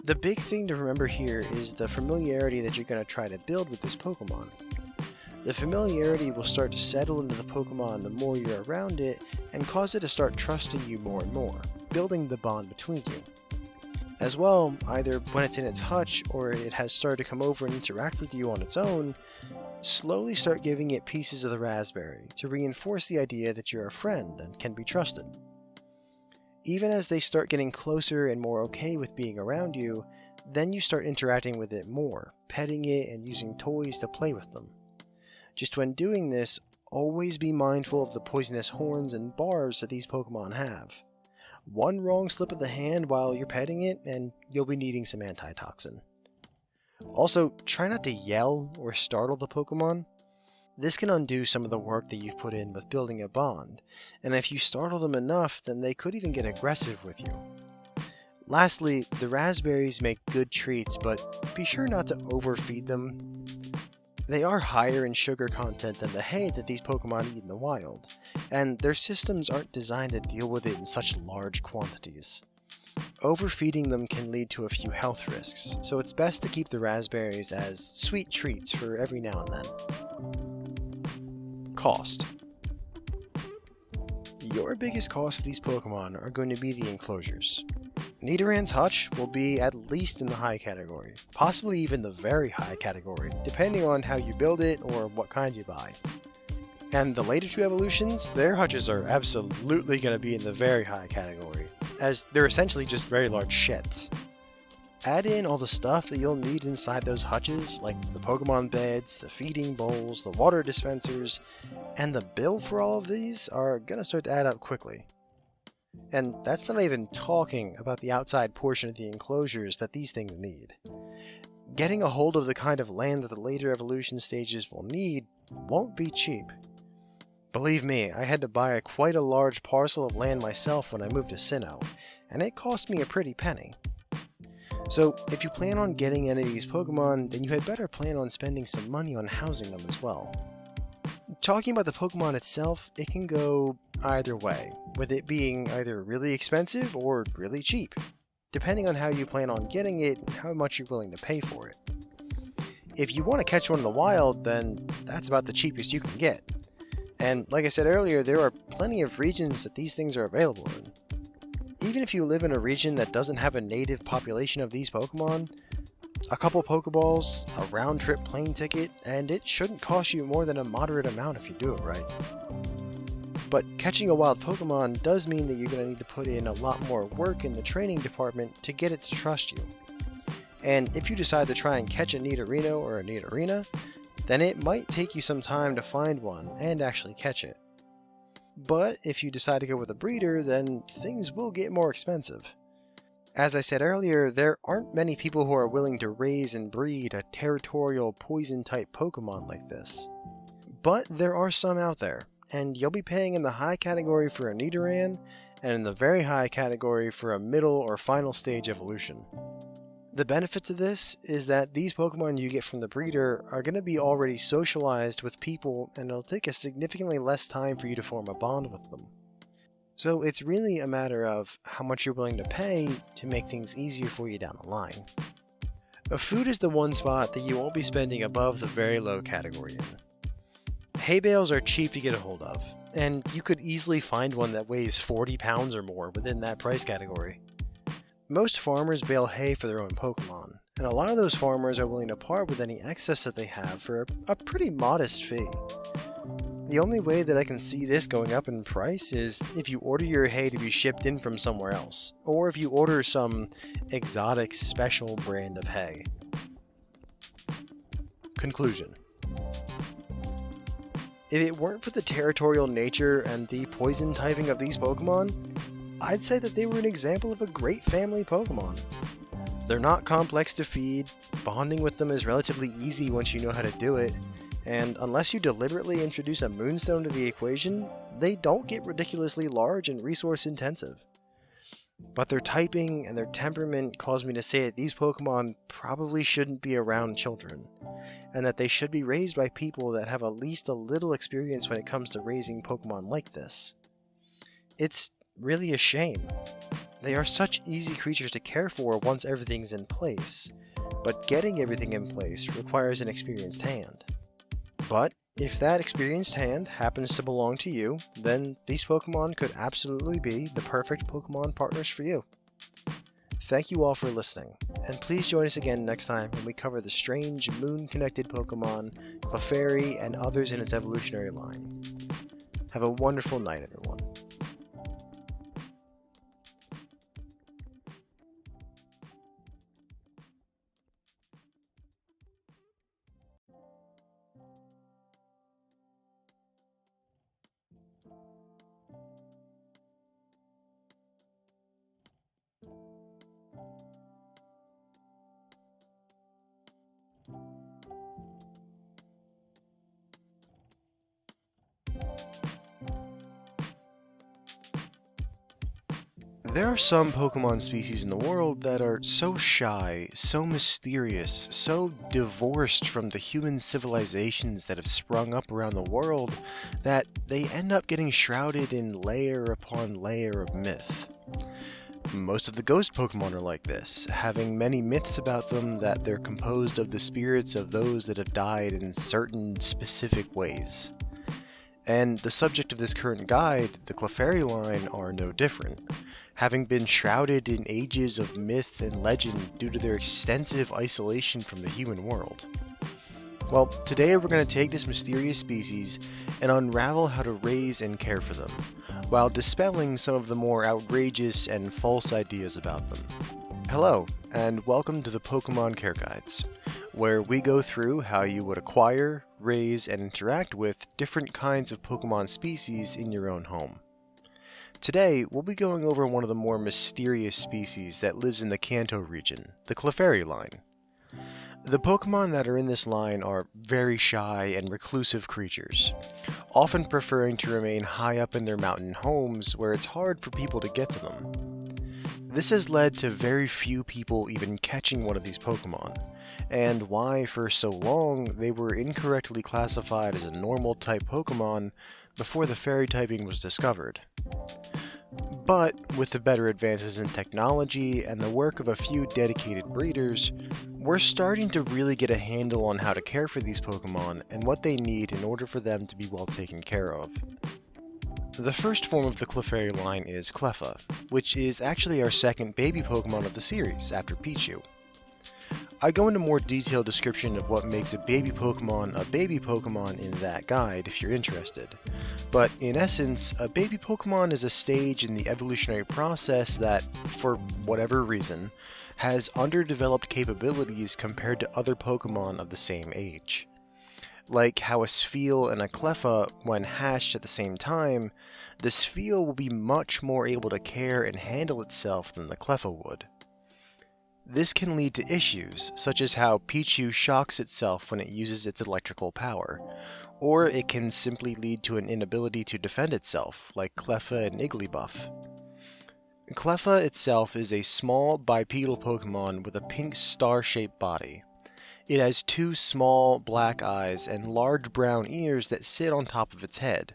The big thing to remember here is the familiarity that you're going to try to build with this Pokemon. The familiarity will start to settle into the Pokemon the more you're around it and cause it to start trusting you more and more, building the bond between you. As well, either when it's in its hutch or it has started to come over and interact with you on its own, slowly start giving it pieces of the raspberry to reinforce the idea that you're a friend and can be trusted. Even as they start getting closer and more okay with being around you, then you start interacting with it more, petting it and using toys to play with them. Just when doing this, always be mindful of the poisonous horns and barbs that these Pokemon have. One wrong slip of the hand while you're petting it, and you'll be needing some antitoxin. Also, try not to yell or startle the Pokemon. This can undo some of the work that you've put in with building a bond, and if you startle them enough, then they could even get aggressive with you. Lastly, the raspberries make good treats, but be sure not to overfeed them. They are higher in sugar content than the hay that these Pokemon eat in the wild, and their systems aren't designed to deal with it in such large quantities. Overfeeding them can lead to a few health risks, so it's best to keep the raspberries as sweet treats for every now and then. Cost. Your biggest cost for these Pokemon are going to be the enclosures. Nidoran's hutch will be at least in the high category, possibly even the very high category, depending on how you build it or what kind you buy. And the later two evolutions, their hutches are absolutely going to be in the very high category, as they're essentially just very large sheds. Add in all the stuff that you'll need inside those hutches, like the Pokemon beds, the feeding bowls, the water dispensers, and the bill for all of these are going to start to add up quickly. And that's not even talking about the outside portion of the enclosures that these things need. Getting a hold of the kind of land that the later evolution stages will need won't be cheap. Believe me, I had to buy quite a large parcel of land myself when I moved to Sinnoh, and it cost me a pretty penny. So if you plan on getting any of these Pokemon, then you had better plan on spending some money on housing them as well. Talking about the Pokemon itself, it can go either way, with it being either really expensive or really cheap, depending on how you plan on getting it and how much you're willing to pay for it. If you want to catch one in the wild, then that's about the cheapest you can get. And like I said earlier, there are plenty of regions that these things are available in. Even if you live in a region that doesn't have a native population of these Pokemon, a couple Pokeballs, a round-trip plane ticket, and it shouldn't cost you more than a moderate amount if you do it right. But catching a wild Pokemon does mean that you're going to need to put in a lot more work in the training department to get it to trust you. And if you decide to try and catch a Nidorino or a Nidorina, then it might take you some time to find one and actually catch it. But if you decide to go with a breeder, then things will get more expensive. As I said earlier, there aren't many people who are willing to raise and breed a territorial poison-type Pokemon like this. But there are some out there, and you'll be paying in the high category for a Nidoran, and in the very high category for a middle or final stage evolution. The benefit to this is that these Pokemon you get from the breeder are going to be already socialized with people, and it'll take a significantly less time for you to form a bond with them. So it's really a matter of how much you're willing to pay to make things easier for you down the line. Food is the one spot that you won't be spending above the very low category in. Hay bales are cheap to get a hold of, and you could easily find one that weighs 40 pounds or more within that price category. Most farmers bale hay for their own Pokemon, and a lot of those farmers are willing to part with any excess that they have for a pretty modest fee. The only way that I can see this going up in price is if you order your hay to be shipped in from somewhere else, or if you order some exotic special brand of hay. Conclusion. If it weren't for the territorial nature and the poison typing of these Pokemon, I'd say that they were an example of a great family Pokemon. They're not complex to feed, bonding with them is relatively easy once you know how to do it, and unless you deliberately introduce a Moonstone to the equation, they don't get ridiculously large and resource intensive. But their typing and their temperament cause me to say that these Pokemon probably shouldn't be around children, and that they should be raised by people that have at least a little experience when it comes to raising Pokemon like this. It's really a shame. They are such easy creatures to care for once everything's in place, but getting everything in place requires an experienced hand. But if that experienced hand happens to belong to you, then these Pokemon could absolutely be the perfect Pokemon partners for you. Thank you all for listening, and please join us again next time when we cover the strange moon-connected Pokemon, Clefairy, and others in its evolutionary line. Have a wonderful night, everyone. There are some Pokemon species in the world that are so shy, so mysterious, so divorced from the human civilizations that have sprung up around the world that they end up getting shrouded in layer upon layer of myth. Most of the ghost Pokemon are like this, having many myths about them that they're composed of the spirits of those that have died in certain specific ways. And the subject of this current guide, the Clefairy line, are no different, having been shrouded in ages of myth and legend due to their extensive isolation from the human world. Well, today we're going to take this mysterious species and unravel how to raise and care for them, while dispelling some of the more outrageous and false ideas about them. Hello, and welcome to the Pokemon Care Guides, where we go through how you would acquire, raise, and interact with different kinds of Pokemon species in your own home. Today, we'll be going over one of the more mysterious species that lives in the Kanto region, the Clefairy line. The Pokemon that are in this line are very shy and reclusive creatures, often preferring to remain high up in their mountain homes where it's hard for people to get to them. This has led to very few people even catching one of these Pokemon, and why for so long they were incorrectly classified as a normal type Pokemon before the fairy typing was discovered. But with the better advances in technology and the work of a few dedicated breeders, we're starting to really get a handle on how to care for these Pokemon and what they need in order for them to be well taken care of. The first form of the Clefairy line is Cleffa, which is actually our second baby Pokemon of the series, after Pichu. I go into more detailed description of what makes a baby Pokemon in that guide if you're interested. But in essence, a baby Pokemon is a stage in the evolutionary process that, for whatever reason, has underdeveloped capabilities compared to other Pokemon of the same age. Like how a Spheal and a Cleffa, when hatched at the same time, the Spheal will be much more able to care and handle itself than the Cleffa would. This can lead to issues, such as how Pichu shocks itself when it uses its electrical power, or it can simply lead to an inability to defend itself, like Cleffa and Igglybuff. Cleffa itself is a small bipedal Pokemon with a pink star-shaped body. It has two small black eyes and large brown ears that sit on top of its head,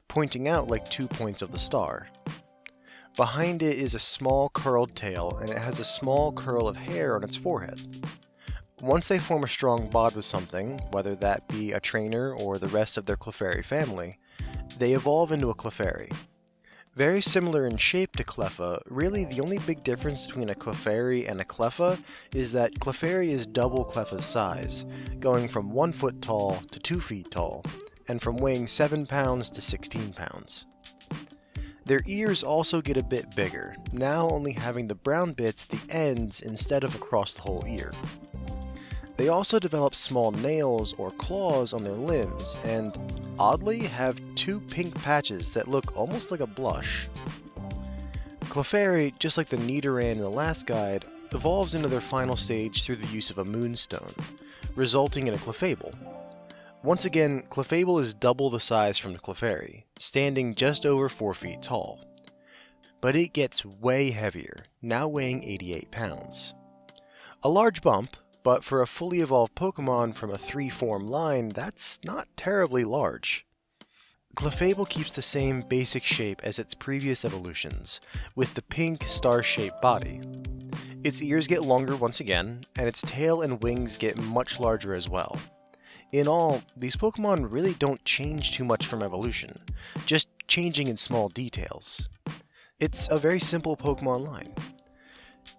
pointing out like 2 points of the star. Behind it is a small curled tail, and it has a small curl of hair on its forehead. Once they form a strong bond with something, whether that be a trainer or the rest of their Clefairy family, they evolve into a Clefairy. Very similar in shape to Cleffa, really the only big difference between a Clefairy and a Cleffa is that Clefairy is double Cleffa's size, going from 1 foot tall to 2 feet tall, and from weighing 7 pounds to 16 pounds. Their ears also get a bit bigger, now only having the brown bits at the ends instead of across the whole ear. They also develop small nails or claws on their limbs, and oddly have 2 pink patches that look almost like a blush. Clefairy, just like the Nidoran in the last guide, evolves into their final stage through the use of a moonstone, resulting in a Clefable. Once again, Clefable is double the size from the Clefairy, standing just over 4 feet tall. but it gets way heavier, now weighing 88 pounds. A large bump, but for a fully evolved Pokemon from a 3-form line, that's not terribly large. Clefable keeps the same basic shape as its previous evolutions, with the pink star-shaped body. Its ears get longer once again, and its tail and wings get much larger as well. In all, these Pokemon really don't change too much from evolution, just changing in small details. It's a very simple Pokemon line.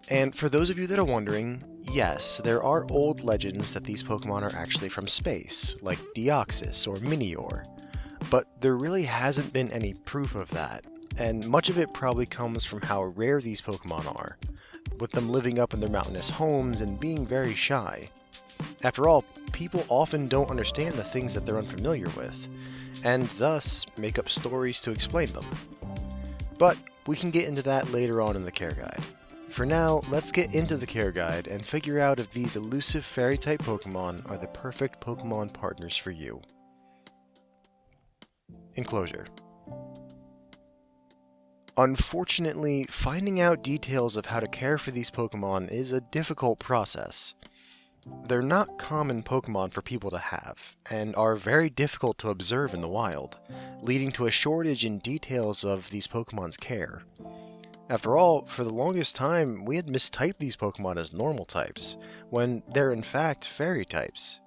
And for those of you that are wondering, yes, there are old legends that these Pokemon are actually from space, like Deoxys or Minior. But there really hasn't been any proof of that, and much of it probably comes from how rare these Pokemon are, with them living up in their mountainous homes and being very shy. After all, people often don't understand the things that they're unfamiliar with, and thus make up stories to explain them. But we can get into that later on in the care guide. For now, let's get into the care guide and figure out if these elusive fairy-type Pokemon are the perfect Pokemon partners for you. Enclosure. Unfortunately, finding out details of how to care for these Pokemon is a difficult process. They're not common Pokemon for people to have, and are very difficult to observe in the wild, leading to a shortage in details of these Pokemon's care. After all, for the longest time, we had mistyped these Pokemon as normal types, when they're in fact fairy types.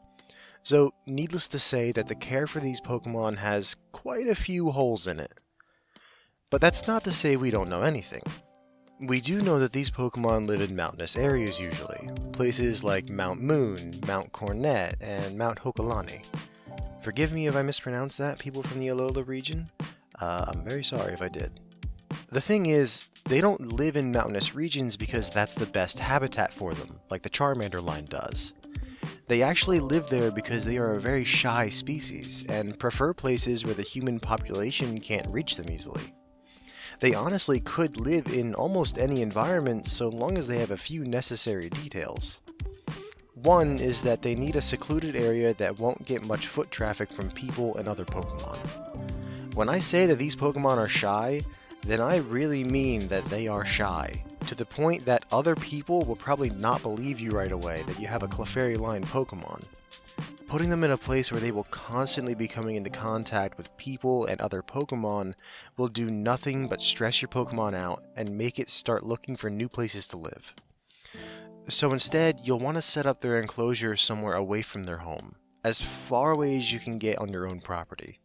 So, needless to say that the care for these Pokemon has quite a few holes in it. But that's not to say we don't know anything. We do know that these Pokemon live in mountainous areas usually, places like Mount Moon, Mount Cornet, and Mount Hokulani. Forgive me if I mispronounced that, people from the Alola region. I'm very sorry if I did. The thing is, they don't live in mountainous regions because that's the best habitat for them, like the Charmander line does. They actually live there because they are a very shy species, and prefer places where the human population can't reach them easily. They honestly could live in almost any environment so long as they have a few necessary details. One is that they need a secluded area that won't get much foot traffic from people and other Pokemon. When I say that these Pokemon are shy, then I really mean that they are shy, to the point that other people will probably not believe you right away that you have a Clefairy line Pokemon. Putting them in a place where they will constantly be coming into contact with people and other Pokemon will do nothing but stress your Pokemon out and make it start looking for new places to live. So instead, you'll want to set up their enclosure somewhere away from their home, as far away as you can get on your own property.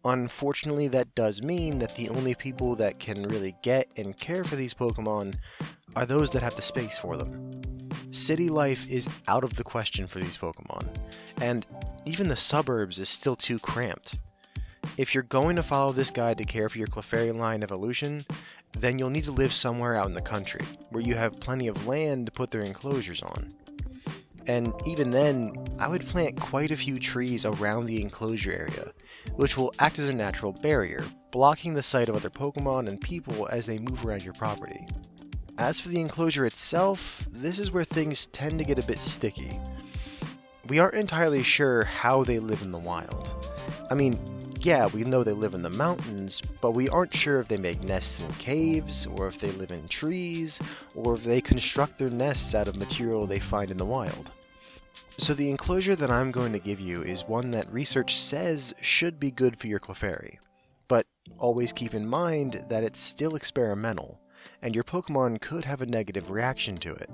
Unfortunately, that does mean that the only people that can really get and care for these Pokemon are those that have the space for them. City life is out of the question for these Pokemon, and even the suburbs is still too cramped. If you're going to follow this guide to care for your Clefairy line evolution, then you'll need to live somewhere out in the country, where you have plenty of land to put their enclosures on. And even then, I would plant quite a few trees around the enclosure area, which will act as a natural barrier, blocking the sight of other Pokemon and people as they move around your property. As for the enclosure itself, this is where things tend to get a bit sticky. We aren't entirely sure how they live in the wild. I mean, yeah, we know they live in the mountains, but we aren't sure if they make nests in caves, or if they live in trees, or if they construct their nests out of material they find in the wild. So the enclosure that I'm going to give you is one that research says should be good for your Clefairy, but always keep in mind that it's still experimental, and your Pokemon could have a negative reaction to it.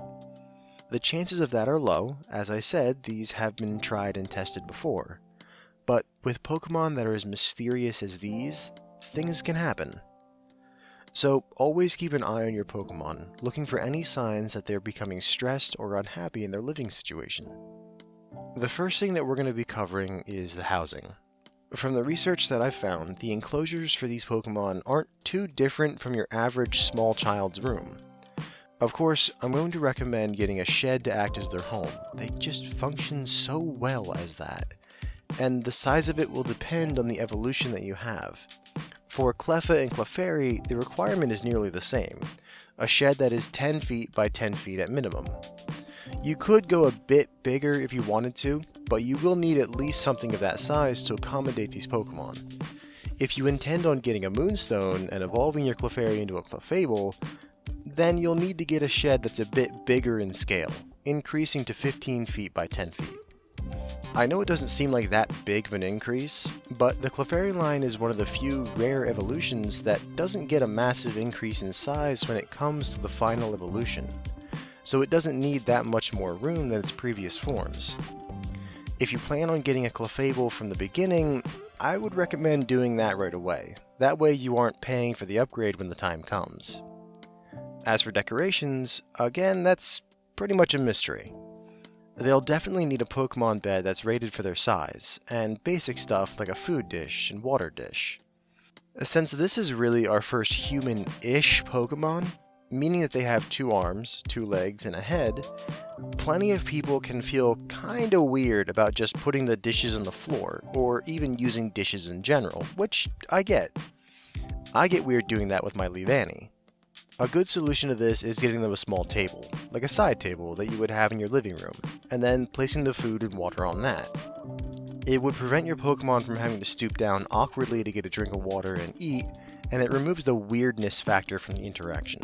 The chances of that are low. As I said, these have been tried and tested before. But with Pokemon that are as mysterious as these, things can happen. So always keep an eye on your Pokemon, looking for any signs that they're becoming stressed or unhappy in their living situation. The first thing that we're going to be covering is the housing. From the research that I've found, the enclosures for these Pokemon aren't too different from your average small child's room. Of course, I'm going to recommend getting a shed to act as their home. They just function so well as that. And the size of it will depend on the evolution that you have. For Cleffa and Clefairy, the requirement is nearly the same, a shed that is 10 feet by 10 feet at minimum. You could go a bit bigger if you wanted to, but you will need at least something of that size to accommodate these Pokemon. If you intend on getting a Moonstone and evolving your Clefairy into a Clefable, then you'll need to get a shed that's a bit bigger in scale, increasing to 15 feet by 10 feet. I know it doesn't seem like that big of an increase, but the Clefairy line is one of the few rare evolutions that doesn't get a massive increase in size when it comes to the final evolution, so it doesn't need that much more room than its previous forms. If you plan on getting a Clefable from the beginning, I would recommend doing that right away. That way you aren't paying for the upgrade when the time comes. As for decorations, again, that's pretty much a mystery. They'll definitely need a Pokemon bed that's rated for their size, and basic stuff like a food dish and water dish. Since this is really our first human-ish Pokemon, meaning that they have 2 arms, 2 legs, and a head, plenty of people can feel kinda weird about just putting the dishes on the floor, or even using dishes in general, which I get. I get weird doing that with my Leavanny. A good solution to this is getting them a small table, like a side table that you would have in your living room, and then placing the food and water on that. It would prevent your Pokemon from having to stoop down awkwardly to get a drink of water and eat, and it removes the weirdness factor from the interaction.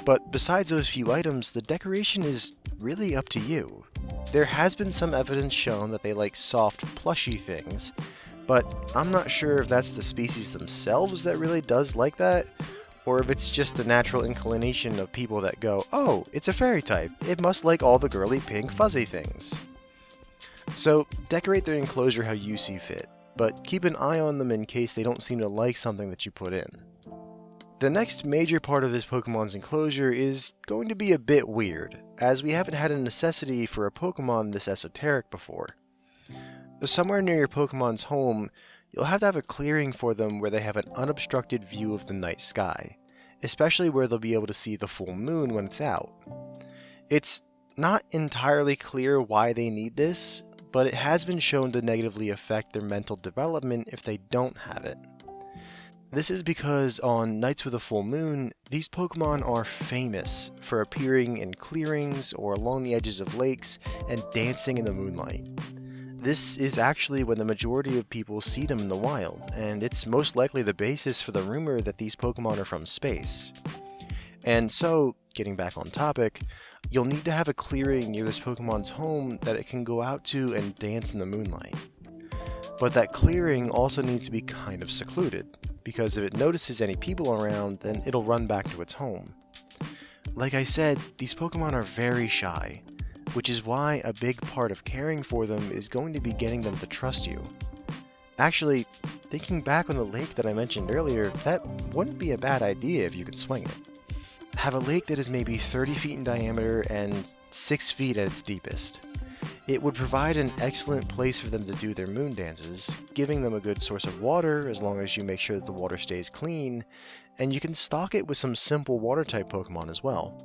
But besides those few items, the decoration is really up to you. There has been some evidence shown that they like soft, plushy things, but I'm not sure if that's the species themselves that really does like that, or if it's just the natural inclination of people that go, oh, it's a fairy type, it must like all the girly pink fuzzy things. So decorate their enclosure how you see fit, but keep an eye on them in case they don't seem to like something that you put in. The next major part of this Pokemon's enclosure is going to be a bit weird, as we haven't had a necessity for a Pokemon this esoteric before. Somewhere near your Pokemon's home, you'll have to have a clearing for them where they have an unobstructed view of the night sky, especially where they'll be able to see the full moon when it's out. It's not entirely clear why they need this, but it has been shown to negatively affect their mental development if they don't have it. This is because on nights with a full moon, these Pokemon are famous for appearing in clearings or along the edges of lakes and dancing in the moonlight. This is actually when the majority of people see them in the wild, and it's most likely the basis for the rumor that these Pokemon are from space. And so, getting back on topic, you'll need to have a clearing near this Pokemon's home that it can go out to and dance in the moonlight. But that clearing also needs to be kind of secluded, because if it notices any people around, then it'll run back to its home. Like I said, these Pokemon are very shy, which is why a big part of caring for them is going to be getting them to trust you. Actually, thinking back on the lake that I mentioned earlier, that wouldn't be a bad idea if you could swing it. Have a lake that is maybe 30 feet in diameter and 6 feet at its deepest. It would provide an excellent place for them to do their moon dances, giving them a good source of water as long as you make sure that the water stays clean, and you can stock it with some simple water-type Pokemon as well.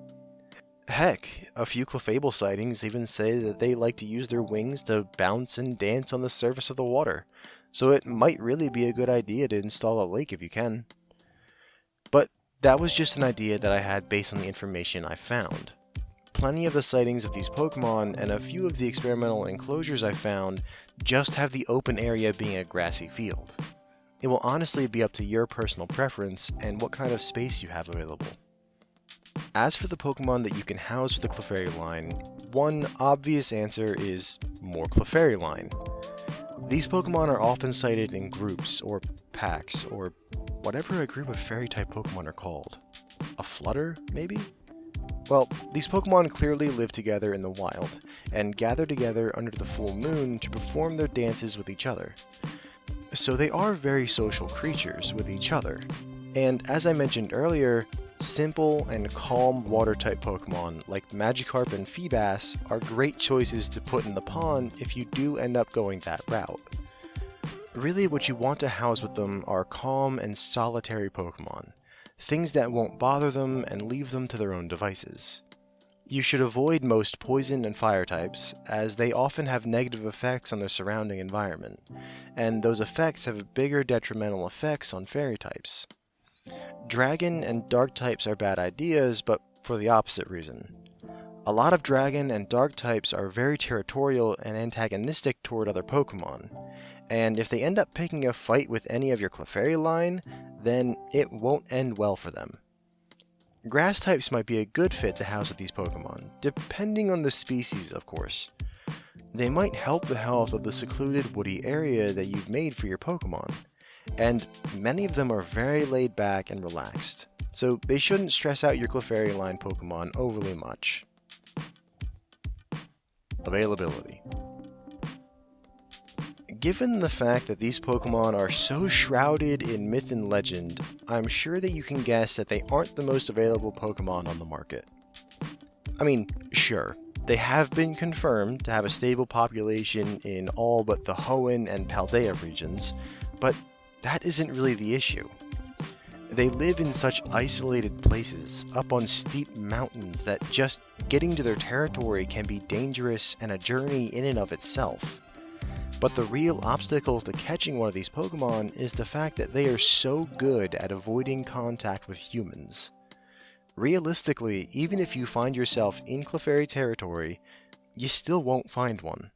Heck, a few Clefable sightings even say that they like to use their wings to bounce and dance on the surface of the water, so it might really be a good idea to install a lake if you can. But that was just an idea that I had based on the information I found. Plenty of the sightings of these Pokemon and a few of the experimental enclosures I found just have the open area being a grassy field. It will honestly be up to your personal preference and what kind of space you have available. As for the Pokemon that you can house with the Clefairy line, one obvious answer is more Clefairy line. These Pokemon are often sighted in groups or packs or whatever a group of fairy-type Pokemon are called. A flutter, maybe? Well, these Pokemon clearly live together in the wild, and gather together under the full moon to perform their dances with each other. So they are very social creatures with each other. And as I mentioned earlier, simple and calm water-type Pokemon like Magikarp and Feebas are great choices to put in the pond if you do end up going that route. Really, what you want to house with them are calm and solitary Pokemon. Things that won't bother them and leave them to their own devices. You should avoid most poison and fire types, as they often have negative effects on their surrounding environment, and those effects have bigger detrimental effects on fairy types. Dragon and dark types are bad ideas, but for the opposite reason. A lot of dragon and dark types are very territorial and antagonistic toward other Pokemon, and if they end up picking a fight with any of your Clefairy line, then it won't end well for them. Grass types might be a good fit to house with these Pokemon, depending on the species, of course. They might help the health of the secluded woody area that you've made for your Pokemon, and many of them are very laid back and relaxed, so they shouldn't stress out your Clefairy line Pokemon overly much. Availability. Given the fact that these Pokemon are so shrouded in myth and legend, I'm sure that you can guess that they aren't the most available Pokemon on the market. I mean, sure, they have been confirmed to have a stable population in all but the Hoenn and Paldea regions, but that isn't really the issue. They live in such isolated places, up on steep mountains, that just getting to their territory can be dangerous and a journey in and of itself. But the real obstacle to catching one of these Pokemon is the fact that they are so good at avoiding contact with humans. Realistically, even if you find yourself in Clefairy territory, you still won't find one.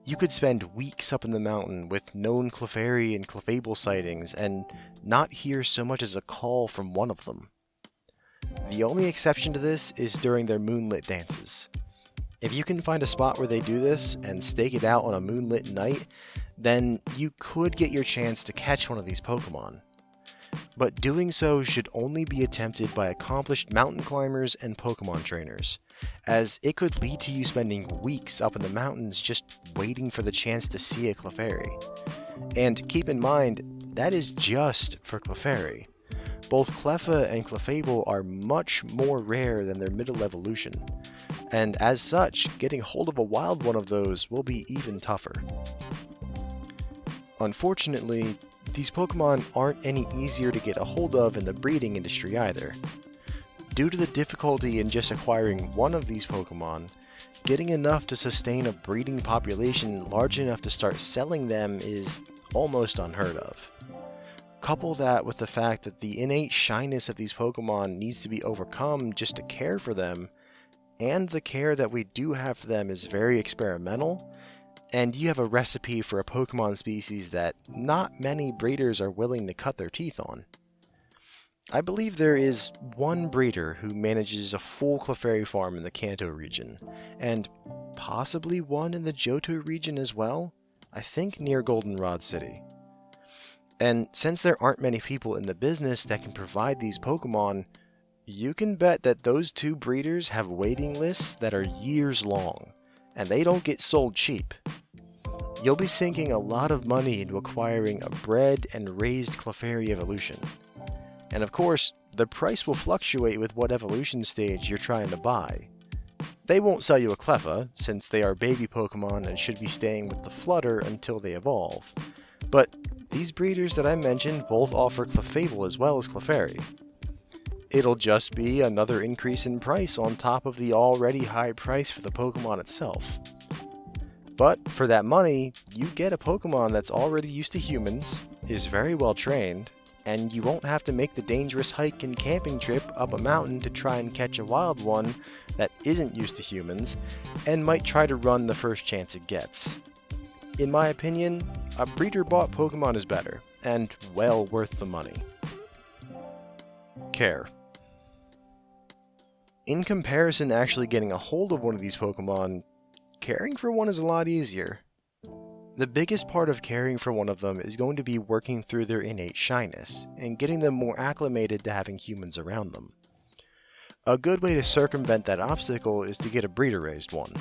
You could spend weeks up in the mountain with known Clefairy and Clefable sightings and not hear so much as a call from one of them. The only exception to this is during their moonlit dances. If you can find a spot where they do this and stake it out on a moonlit night, then you could get your chance to catch one of these Pokemon. But doing so should only be attempted by accomplished mountain climbers and Pokemon trainers, as it could lead to you spending weeks up in the mountains just waiting for the chance to see a Clefairy. And keep in mind, that is just for Clefairy. Both Cleffa and Clefable are much more rare than their middle evolution, and as such, getting hold of a wild one of those will be even tougher. Unfortunately, these Pokemon aren't any easier to get a hold of in the breeding industry either. Due to the difficulty in just acquiring one of these Pokemon, getting enough to sustain a breeding population large enough to start selling them is almost unheard of. Couple that with the fact that the innate shyness of these Pokemon needs to be overcome just to care for them, and the care that we do have for them is very experimental, and you have a recipe for a Pokemon species that not many breeders are willing to cut their teeth on. I believe there is one breeder who manages a full Clefairy farm in the Kanto region, and possibly one in the Johto region as well, I think near Goldenrod City. And since there aren't many people in the business that can provide these Pokemon, you can bet that those two breeders have waiting lists that are years long, and they don't get sold cheap. You'll be sinking a lot of money into acquiring a bred and raised Clefairy evolution. And of course, the price will fluctuate with what evolution stage you're trying to buy. They won't sell you a Cleffa, since they are baby Pokemon and should be staying with the Flutter until they evolve. But these breeders that I mentioned both offer Clefable as well as Clefairy. It'll just be another increase in price on top of the already high price for the Pokemon itself. But for that money, you get a Pokemon that's already used to humans, is very well trained, and you won't have to make the dangerous hike and camping trip up a mountain to try and catch a wild one that isn't used to humans, and might try to run the first chance it gets. In my opinion, a breeder-bought Pokemon is better, and well worth the money. Care. In comparison to actually getting a hold of one of these Pokemon, caring for one is a lot easier. The biggest part of caring for one of them is going to be working through their innate shyness, and getting them more acclimated to having humans around them. A good way to circumvent that obstacle is to get a breeder-raised one.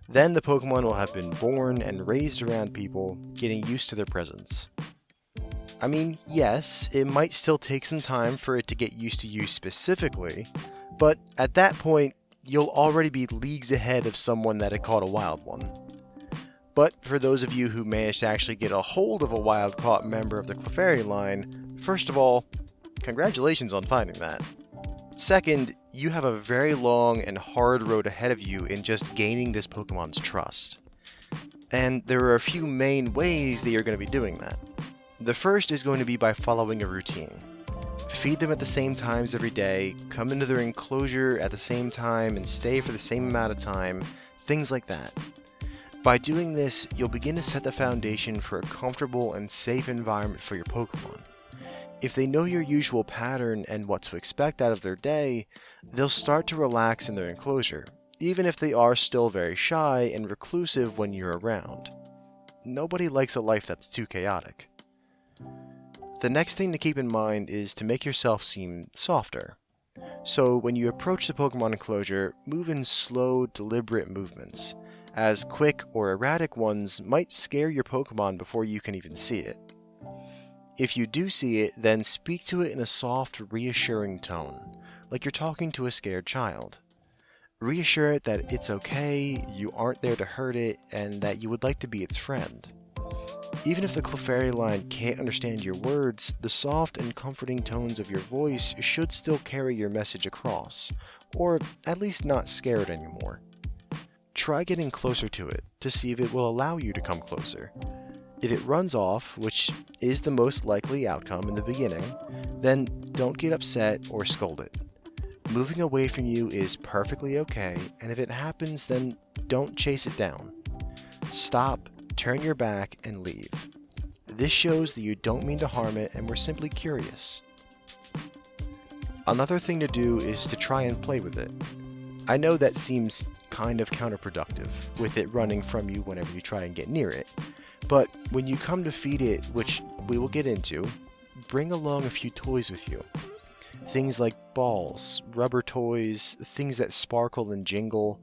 Then the Pokemon will have been born and raised around people, getting used to their presence. I mean, yes, it might still take some time for it to get used to you specifically, but at that point, you'll already be leagues ahead of someone that had caught a wild one. But for those of you who managed to actually get a hold of a wild-caught member of the Clefairy line, first of all, congratulations on finding that. Second, you have a very long and hard road ahead of you in just gaining this Pokemon's trust. And there are a few main ways that you're going to be doing that. The first is going to be by following a routine. Feed them at the same times every day, come into their enclosure at the same time and stay for the same amount of time, things like that. By doing this, you'll begin to set the foundation for a comfortable and safe environment for your Pokemon. If they know your usual pattern and what to expect out of their day, they'll start to relax in their enclosure, even if they are still very shy and reclusive when you're around. Nobody likes a life that's too chaotic. The next thing to keep in mind is to make yourself seem softer. So when you approach the Pokemon enclosure, move in slow, deliberate movements, as quick or erratic ones might scare your Pokemon before you can even see it. If you do see it, then speak to it in a soft, reassuring tone, like you're talking to a scared child. Reassure it that it's okay, you aren't there to hurt it, and that you would like to be its friend. Even if the Clefairy line can't understand your words, the soft and comforting tones of your voice should still carry your message across, or at least not scare it anymore. Try getting closer to it to see if it will allow you to come closer. If it runs off, which is the most likely outcome in the beginning, then don't get upset or scold it. Moving away from you is perfectly okay, and if it happens, then don't chase it down. Stop, turn your back, and leave. This shows that you don't mean to harm it and were simply curious. Another thing to do is to try and play with it. I know that seems kind of counterproductive, with it running from you whenever you try and get near it, but when you come to feed it, which we will get into, bring along a few toys with you. Things like balls, rubber toys, things that sparkle and jingle.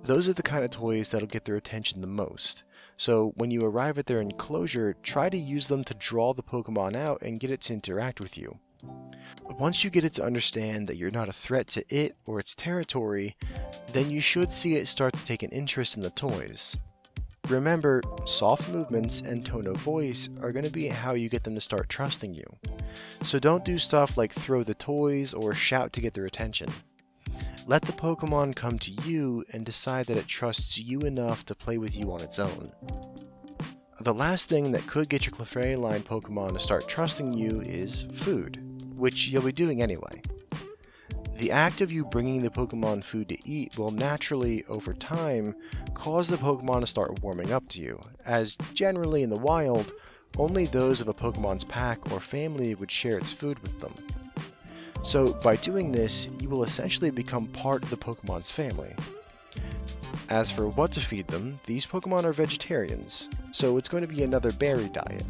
Those are the kind of toys that'll get their attention the most. So when you arrive at their enclosure, try to use them to draw the Pokemon out and get it to interact with you. Once you get it to understand that you're not a threat to it or its territory, then you should see it start to take an interest in the toys. Remember, soft movements and tone of voice are going to be how you get them to start trusting you. So don't do stuff like throw the toys or shout to get their attention. Let the Pokemon come to you and decide that it trusts you enough to play with you on its own. The last thing that could get your Clefairy line Pokemon to start trusting you is food, which you'll be doing anyway. The act of you bringing the Pokemon food to eat will naturally, over time, cause the Pokemon to start warming up to you, as generally in the wild, only those of a Pokemon's pack or family would share its food with them. So by doing this, you will essentially become part of the Pokemon's family. As for what to feed them, these Pokemon are vegetarians, so it's going to be another berry diet.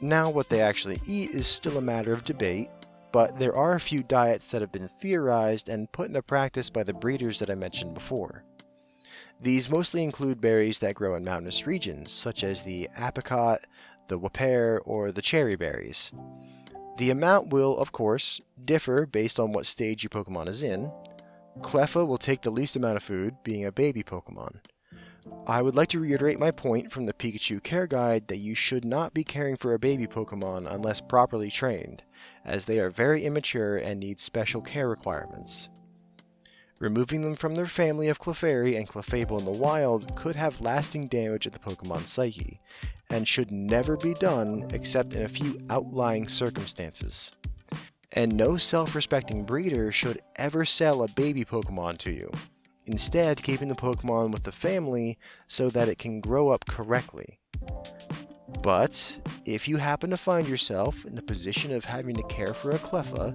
Now what they actually eat is still a matter of debate, but there are a few diets that have been theorized and put into practice by the breeders that I mentioned before. These mostly include berries that grow in mountainous regions, such as the apricot, the waper, or the cherry berries. The amount will, of course, differ based on what stage your Pokemon is in. Cleffa will take the least amount of food, being a baby Pokemon. I would like to reiterate my point from the Pikachu Care Guide that you should not be caring for a baby Pokemon unless properly trained, as they are very immature and need special care requirements. Removing them from their family of Clefairy and Clefable in the wild could have lasting damage at the Pokemon's psyche, and should never be done except in a few outlying circumstances. And no self-respecting breeder should ever sell a baby Pokemon to you, instead keeping the Pokemon with the family so that it can grow up correctly. But if you happen to find yourself in the position of having to care for a Cleffa,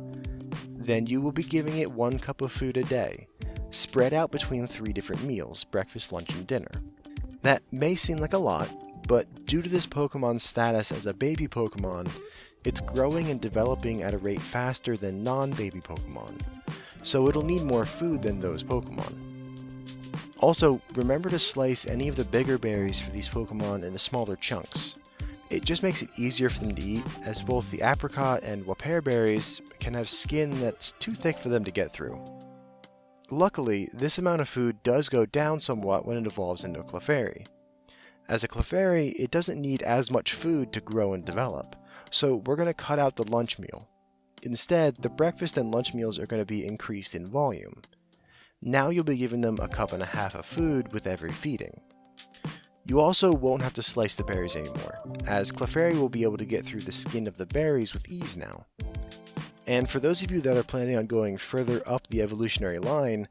then you will be giving it 1 cup of food a day, spread out between 3 different meals, breakfast, lunch, and dinner. That may seem like a lot, but due to this Pokemon's status as a baby Pokemon, it's growing and developing at a rate faster than non-baby Pokemon, so it'll need more food than those Pokemon. Also, remember to slice any of the bigger berries for these Pokemon into smaller chunks. It just makes it easier for them to eat, as both the apricot and waper berries can have skin that's too thick for them to get through. Luckily, this amount of food does go down somewhat when it evolves into a Clefairy. As a Clefairy, it doesn't need as much food to grow and develop, so we're going to cut out the lunch meal. Instead, the breakfast and lunch meals are going to be increased in volume. Now you'll be giving them 1.5 cups of food with every feeding. You also won't have to slice the berries anymore, as Clefairy will be able to get through the skin of the berries with ease now. And for those of you that are planning on going further up the evolutionary line,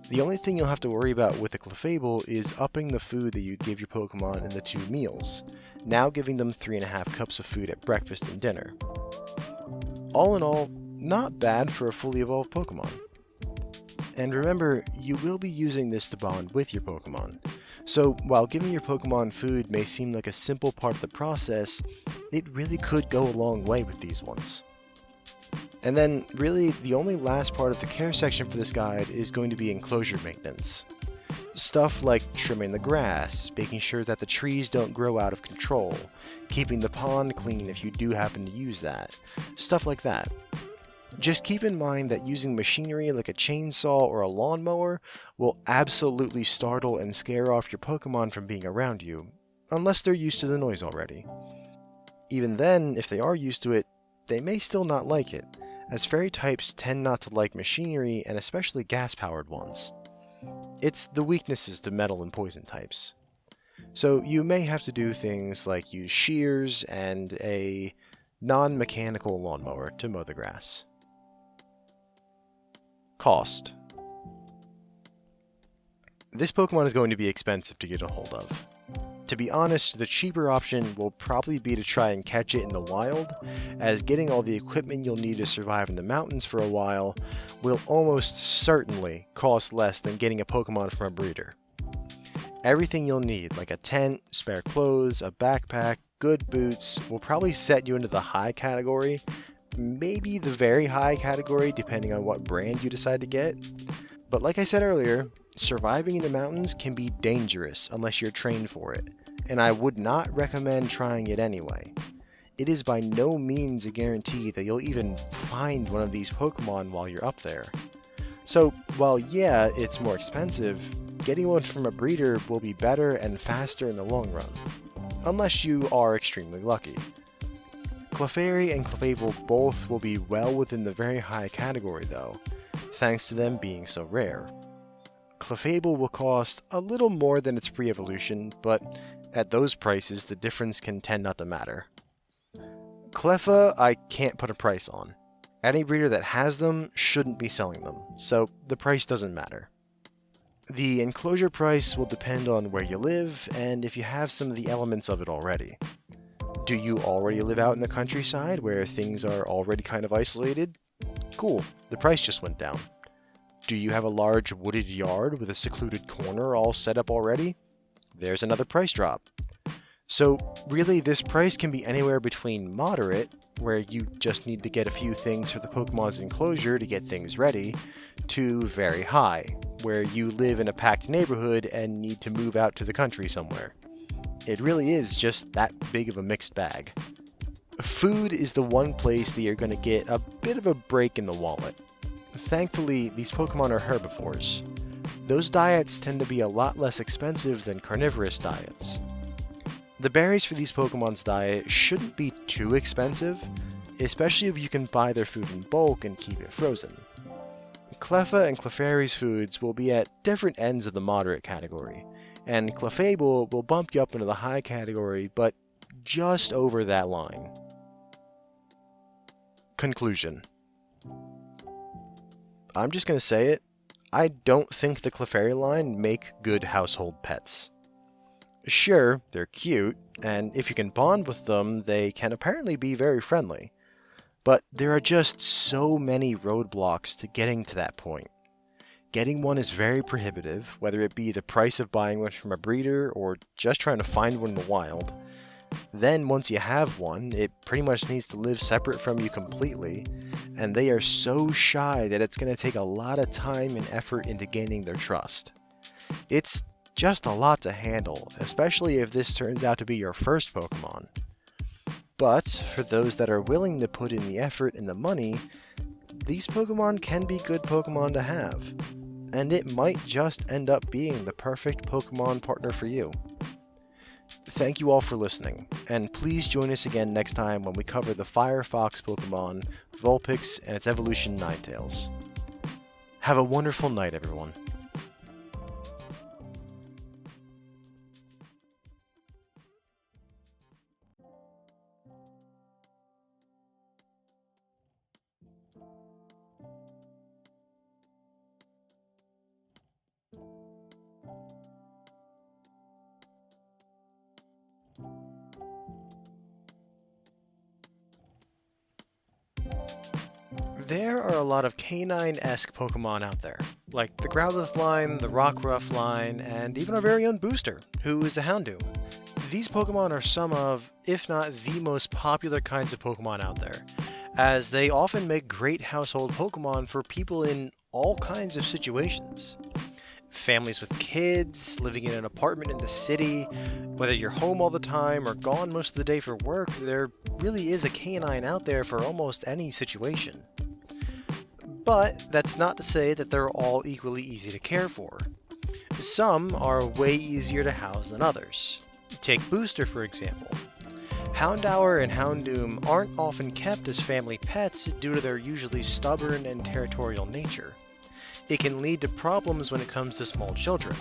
the only thing you'll have to worry about with the Clefable is upping the food that you give your Pokemon in the 2 meals, now giving them 3.5 cups of food at breakfast and dinner. All in all, not bad for a fully evolved Pokemon. And remember, you will be using this to bond with your Pokemon. So while giving your Pokemon food may seem like a simple part of the process, it really could go a long way with these ones. And then, really, the only last part of the care section for this guide is going to be enclosure maintenance. Stuff like trimming the grass, making sure that the trees don't grow out of control, keeping the pond clean if you do happen to use that, stuff like that. Just keep in mind that using machinery like a chainsaw or a lawnmower will absolutely startle and scare off your Pokemon from being around you, unless they're used to the noise already. Even then, if they are used to it, they may still not like it, as fairy types tend not to like machinery and especially gas-powered ones. It's the weaknesses to metal and poison types. So you may have to do things like use shears and a non-mechanical lawnmower to mow the grass. Cost. This Pokemon is going to be expensive to get a hold of. To be honest, the cheaper option will probably be to try and catch it in the wild, as getting all the equipment you'll need to survive in the mountains for a while will almost certainly cost less than getting a Pokemon from a breeder. Everything you'll need, like a tent, spare clothes, a backpack, good boots, will probably set you into the high category, maybe the very high category depending on what brand you decide to get. But like I said earlier, surviving in the mountains can be dangerous unless you're trained for it, and I would not recommend trying it anyway. It is by no means a guarantee that you'll even find one of these Pokemon while you're up there. So, while yeah, it's more expensive, getting one from a breeder will be better and faster in the long run, unless you are extremely lucky. Clefairy and Clefable both will be well within the very high category though, thanks to them being so rare. Clefable will cost a little more than its pre-evolution, but at those prices the difference can tend not to matter. Cleffa I can't put a price on. Any breeder that has them shouldn't be selling them, so the price doesn't matter. The enclosure price will depend on where you live and if you have some of the elements of it already. Do you already live out in the countryside where things are already kind of isolated? Cool, the price just went down. Do you have a large wooded yard with a secluded corner all set up already? There's another price drop. So really, this price can be anywhere between moderate, where you just need to get a few things for the Pokemon's enclosure to get things ready, to very high, where you live in a packed neighborhood and need to move out to the country somewhere. It really is just that big of a mixed bag. Food is the one place that you're going to get a bit of a break in the wallet. Thankfully, these Pokemon are herbivores. Those diets tend to be a lot less expensive than carnivorous diets. The berries for these Pokemon's diet shouldn't be too expensive, especially if you can buy their food in bulk and keep it frozen. Cleffa and Clefairy's foods will be at different ends of the moderate category, and Clefable will bump you up into the high category, but just over that line. Conclusion. I'm just going to say it, I don't think the Clefairy line make good household pets. Sure, they're cute, and if you can bond with them, they can apparently be very friendly. But there are just so many roadblocks to getting to that point. Getting one is very prohibitive, whether it be the price of buying one from a breeder or just trying to find one in the wild. Then once you have one, it pretty much needs to live separate from you completely, and they are so shy that it's going to take a lot of time and effort into gaining their trust. It's just a lot to handle, especially if this turns out to be your first Pokemon. But for those that are willing to put in the effort and the money, these Pokemon can be good Pokemon to have, and it might just end up being the perfect Pokemon partner for you. Thank you all for listening, and please join us again next time when we cover the Fire Fox Pokemon, Vulpix, and its evolution Ninetales. Have a wonderful night, everyone. There are a lot of canine-esque Pokemon out there, like the Growlithe line, the Rockruff line, and even our very own Booster, who is a Houndoom. These Pokemon are some of, if not the most popular kinds of Pokemon out there, as they often make great household Pokemon for people in all kinds of situations. Families with kids, living in an apartment in the city, whether you're home all the time or gone most of the day for work, there really is a canine out there for almost any situation. But that's not to say that they're all equally easy to care for. Some are way easier to house than others. Take Booster, for example. Houndour and Houndoom aren't often kept as family pets due to their usually stubborn and territorial nature. It can lead to problems when it comes to small children.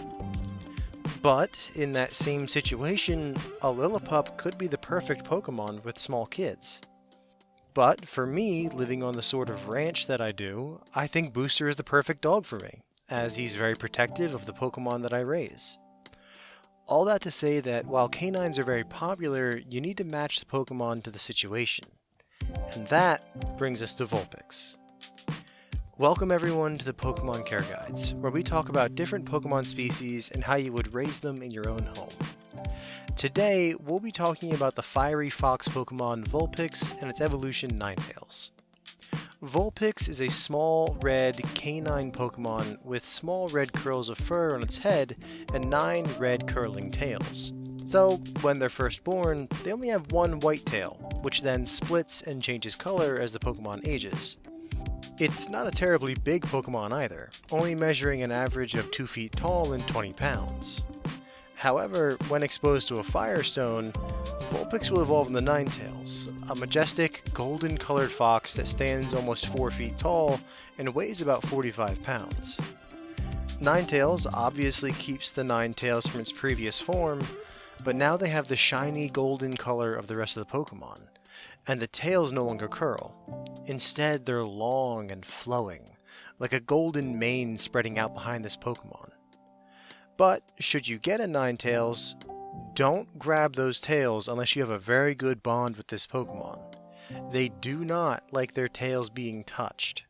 But in that same situation, a Lillipup could be the perfect Pokemon with small kids. But for me, living on the sort of ranch that I do, I think Booster is the perfect dog for me, as he's very protective of the Pokemon that I raise. All that to say that while canines are very popular, you need to match the Pokemon to the situation. And that brings us to Vulpix. Welcome everyone to the Pokemon Care Guides, where we talk about different Pokemon species and how you would raise them in your own home. Today, we'll be talking about the fiery fox Pokemon Vulpix and its evolution Ninetales. Vulpix is a small, red, canine Pokemon with small red curls of fur on its head and 9 red curling tails. Though, when they're first born, they only have one white tail, which then splits and changes color as the Pokemon ages. It's not a terribly big Pokemon either, only measuring an average of 2 feet tall and 20 pounds. However, when exposed to a Firestone, Vulpix will evolve into Ninetales, a majestic, golden-colored fox that stands almost 4 feet tall and weighs about 45 pounds. Ninetales obviously keeps the 9 tails from its previous form, but now they have the shiny golden color of the rest of the Pokemon, and the tails no longer curl. Instead, they're long and flowing, like a golden mane spreading out behind this Pokemon. But should you get a Ninetales, don't grab those tails unless you have a very good bond with this Pokemon. They do not like their tails being touched.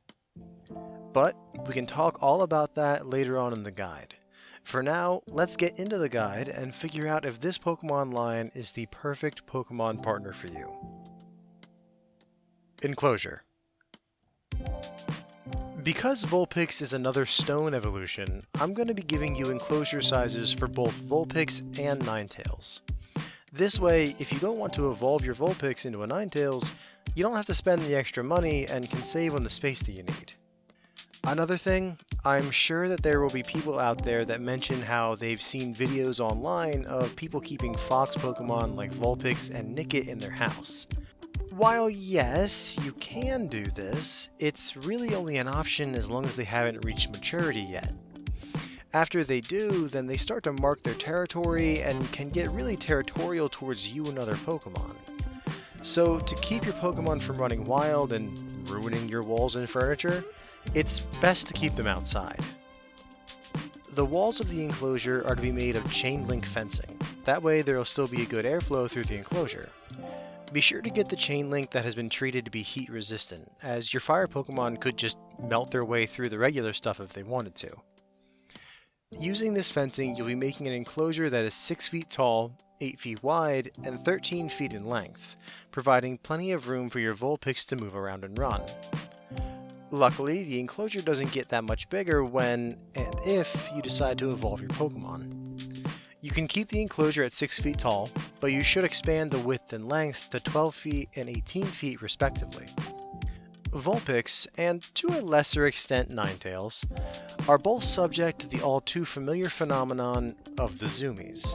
But we can talk all about that later on in the guide. For now, let's get into the guide and figure out if this Pokemon line is the perfect Pokemon partner for you. Enclosure. Because Vulpix is another stone evolution, I'm going to be giving you enclosure sizes for both Vulpix and Ninetales. This way, if you don't want to evolve your Vulpix into a Ninetales, you don't have to spend the extra money and can save on the space that you need. Another thing, I'm sure that there will be people out there that mention how they've seen videos online of people keeping fox Pokemon like Vulpix and Nickit in their house. While yes, you can do this, it's really only an option as long as they haven't reached maturity yet. After they do, then they start to mark their territory and can get really territorial towards you and other Pokemon. So to keep your Pokemon from running wild and ruining your walls and furniture, it's best to keep them outside. The walls of the enclosure are to be made of chain link fencing. That way there will still be a good airflow through the enclosure. Be sure to get the chain link that has been treated to be heat resistant, as your fire Pokemon could just melt their way through the regular stuff if they wanted to. Using this fencing, you'll be making an enclosure that is 6 feet tall, 8 feet wide, and 13 feet in length, providing plenty of room for your Vulpix to move around and run. Luckily, the enclosure doesn't get that much bigger when, and if, you decide to evolve your Pokemon. You can keep the enclosure at 6 feet tall, but you should expand the width and length to 12 feet and 18 feet respectively. Vulpix, and to a lesser extent Ninetales, are both subject to the all too familiar phenomenon of the zoomies,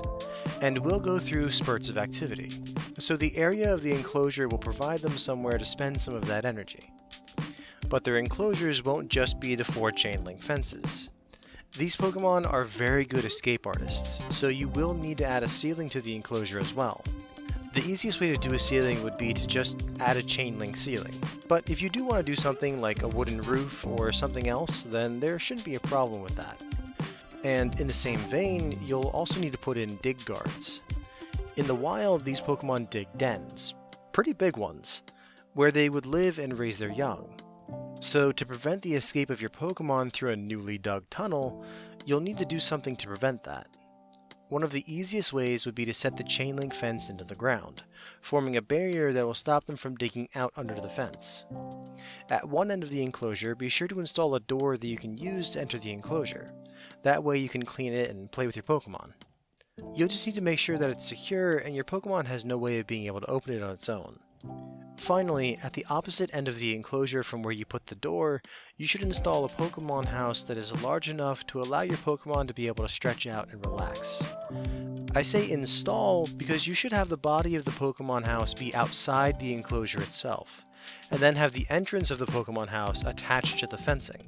and will go through spurts of activity, so the area of the enclosure will provide them somewhere to spend some of that energy. But their enclosures won't just be the 4 chain link fences. These Pokemon are very good escape artists, so you will need to add a ceiling to the enclosure as well. The easiest way to do a ceiling would be to just add a chain link ceiling, but if you do want to do something like a wooden roof or something else, then there shouldn't be a problem with that. And in the same vein, you'll also need to put in dig guards. In the wild, these Pokemon dig dens, pretty big ones, where they would live and raise their young. So to prevent the escape of your Pokemon through a newly dug tunnel, you'll need to do something to prevent that. One of the easiest ways would be to set the chain link fence into the ground, forming a barrier that will stop them from digging out under the fence. At one end of the enclosure, be sure to install a door that you can use to enter the enclosure. That way you can clean it and play with your Pokemon. You'll just need to make sure that it's secure and your Pokemon has no way of being able to open it on its own. Finally, at the opposite end of the enclosure from where you put the door, you should install a Pokemon house that is large enough to allow your Pokemon to be able to stretch out and relax. I say install because you should have the body of the Pokemon house be outside the enclosure itself, and then have the entrance of the Pokemon house attached to the fencing.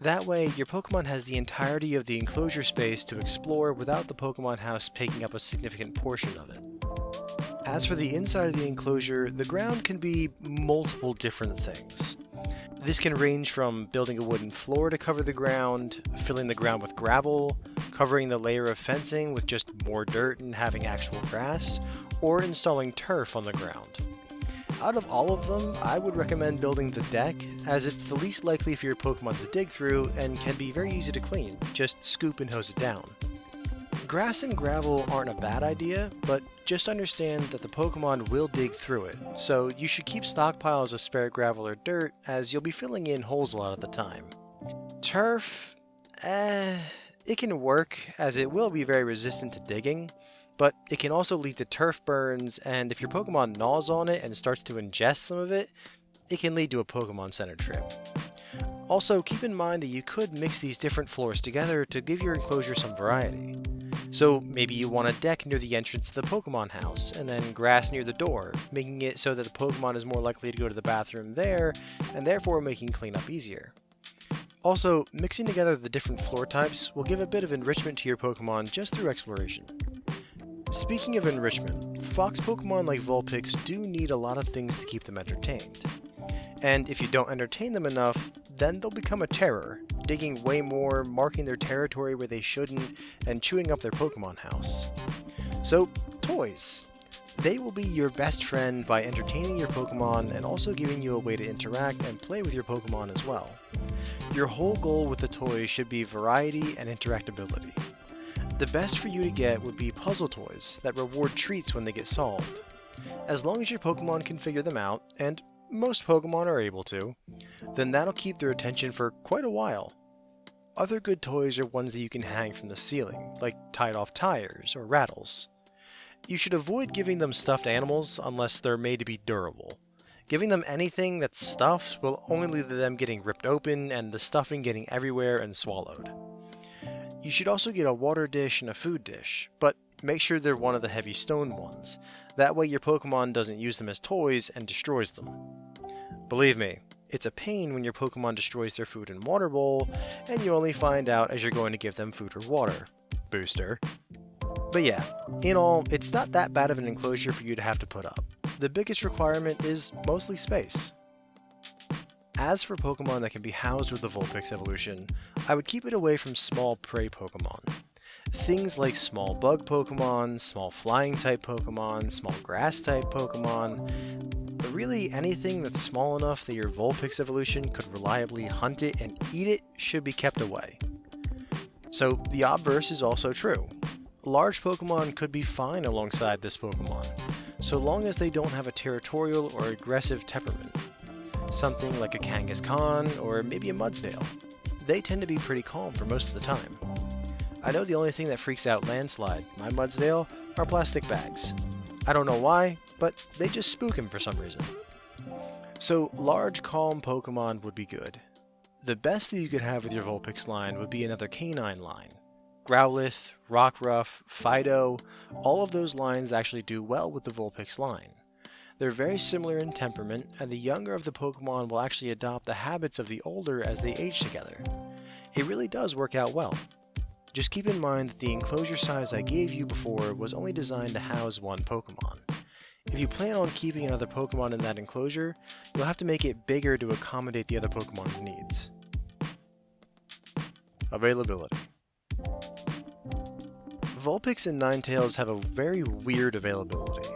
That way, your Pokemon has the entirety of the enclosure space to explore without the Pokemon house taking up a significant portion of it. As for the inside of the enclosure, the ground can be multiple different things. This can range from building a wooden floor to cover the ground, filling the ground with gravel, covering the layer of fencing with just more dirt and having actual grass, or installing turf on the ground. Out of all of them, I would recommend building the deck, as it's the least likely for your Pokemon to dig through and can be very easy to clean. Just scoop and hose it down. Grass and gravel aren't a bad idea, but just understand that the Pokemon will dig through it, so you should keep stockpiles of spare gravel or dirt, as you'll be filling in holes a lot of the time. Turf, it can work, as it will be very resistant to digging, but it can also lead to turf burns, and if your Pokemon gnaws on it and starts to ingest some of it, it can lead to a Pokemon Center trip. Also, keep in mind that you could mix these different floors together to give your enclosure some variety. So maybe you want a deck near the entrance to the Pokemon house, and then grass near the door, making it so that the Pokemon is more likely to go to the bathroom there, and therefore making cleanup easier. Also, mixing together the different floor types will give a bit of enrichment to your Pokemon just through exploration. Speaking of enrichment, fox Pokemon like Vulpix do need a lot of things to keep them entertained. And if you don't entertain them enough, then they'll become a terror, digging way more, marking their territory where they shouldn't, and chewing up their Pokemon house. So, toys. They will be your best friend by entertaining your Pokemon and also giving you a way to interact and play with your Pokemon as well. Your whole goal with the toys should be variety and interactability. The best for you to get would be puzzle toys that reward treats when they get solved. As long as your Pokemon can figure them out, and most Pokemon are able to, then that'll keep their attention for quite a while. Other good toys are ones that you can hang from the ceiling, like tied off tires or rattles. You should avoid giving them stuffed animals unless they're made to be durable. Giving them anything that's stuffed will only lead to them getting ripped open and the stuffing getting everywhere and swallowed. You should also get a water dish and a food dish, but make sure they're one of the heavy stone ones. That way your Pokemon doesn't use them as toys and destroys them. Believe me, it's a pain when your Pokemon destroys their food and water bowl, and you only find out as you're going to give them food or water. Booster. But yeah, in all, it's not that bad of an enclosure for you to have to put up. The biggest requirement is mostly space. As for Pokemon that can be housed with the Vulpix evolution, I would keep it away from small prey Pokemon. Things like small bug Pokemon, small flying type Pokemon, small grass type Pokemon, really anything that's small enough that your Vulpix evolution could reliably hunt it and eat it should be kept away. So the obverse is also true. Large Pokemon could be fine alongside this Pokemon, so long as they don't have a territorial or aggressive temperament. Something like a Kangaskhan or maybe a Mudsdale. They tend to be pretty calm for most of the time. I know the only thing that freaks out Landslide, my Mudsdale, are plastic bags. I don't know why, but they just spook him for some reason. So large, calm Pokemon would be good. The best that you could have with your Vulpix line would be another canine line. Growlithe, Rockruff, Fido, all of those lines actually do well with the Vulpix line. They're very similar in temperament, and the younger of the Pokemon will actually adopt the habits of the older as they age together. It really does work out well. Just keep in mind that the enclosure size I gave you before was only designed to house one Pokemon. If you plan on keeping another Pokemon in that enclosure, you'll have to make it bigger to accommodate the other Pokemon's needs. Availability. Vulpix and Ninetales have a very weird availability.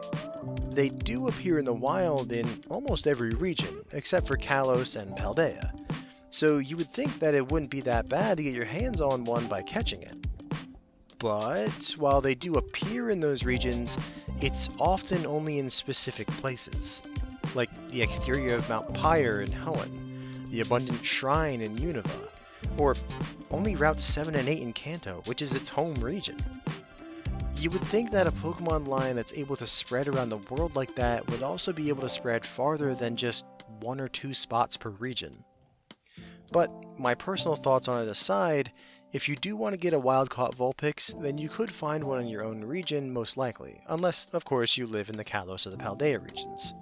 They do appear in the wild in almost every region, except for Kalos and Paldea, so you would think that it wouldn't be that bad to get your hands on one by catching it. But while they do appear in those regions, it's often only in specific places, like the exterior of Mount Pyre in Hoenn, the Abundant Shrine in Unova, or only Routes 7 and 8 in Kanto, which is its home region. You would think that a Pokemon line that's able to spread around the world like that would also be able to spread farther than just 1 or 2 spots per region. But my personal thoughts on it aside, if you do want to get a wild-caught Vulpix, then you could find one in your own region most likely, unless, of course, you live in the Kalos or the Paldea regions.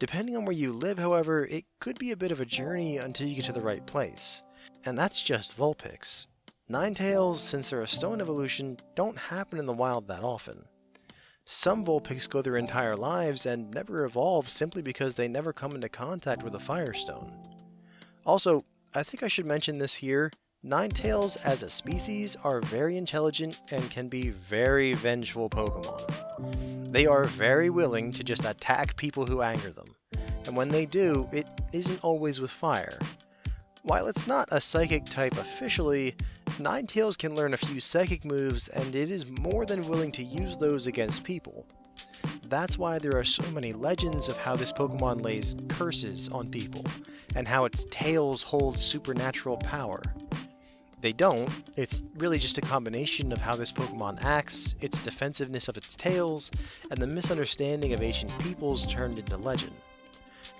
Depending on where you live, however, it could be a bit of a journey until you get to the right place. And that's just Vulpix. Ninetales, since they're a stone evolution, don't happen in the wild that often. Some Vulpix go their entire lives and never evolve simply because they never come into contact with a Firestone. Also, I think I should mention this here, Ninetales as a species are very intelligent and can be very vengeful Pokemon. They are very willing to just attack people who anger them, and when they do, it isn't always with fire. While it's not a psychic type officially, Ninetales can learn a few psychic moves and it is more than willing to use those against people. That's why there are so many legends of how this Pokemon lays curses on people, and how its tails hold supernatural power. They don't, it's really just a combination of how this Pokemon acts, its defensiveness of its tails, and the misunderstanding of ancient peoples turned into legend.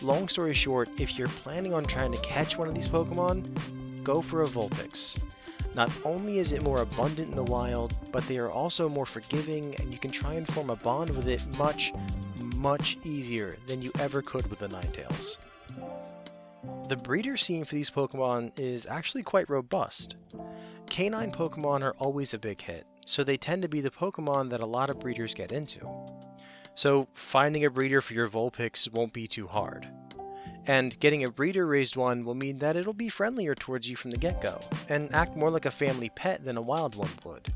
Long story short, if you're planning on trying to catch one of these Pokemon, go for a Vulpix. Not only is it more abundant in the wild, but they are also more forgiving and you can try and form a bond with it much, much easier than you ever could with the Ninetales. The breeder scene for these Pokemon is actually quite robust. Canine Pokemon are always a big hit, so they tend to be the Pokemon that a lot of breeders get into. So finding a breeder for your Vulpix won't be too hard. And getting a breeder-raised one will mean that it'll be friendlier towards you from the get-go, and act more like a family pet than a wild one would.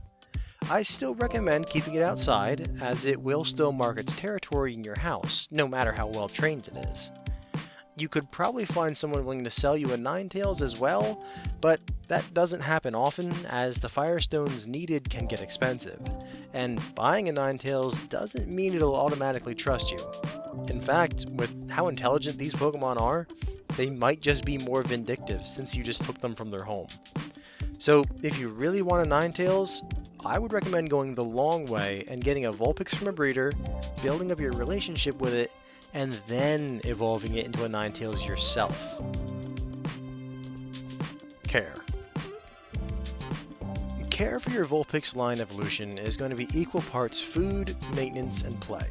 I still recommend keeping it outside, as it will still mark its territory in your house, no matter how well trained it is. You could probably find someone willing to sell you a Ninetales as well, but that doesn't happen often, as the Firestones needed can get expensive, and buying a Ninetales doesn't mean it'll automatically trust you. In fact, with how intelligent these Pokemon are, they might just be more vindictive since you just took them from their home. So if you really want a Ninetales, I would recommend going the long way and getting a Vulpix from a breeder, building up your relationship with it, and then evolving it into a Ninetales yourself. Care. Care for your Vulpix line evolution is going to be equal parts food, maintenance, and play.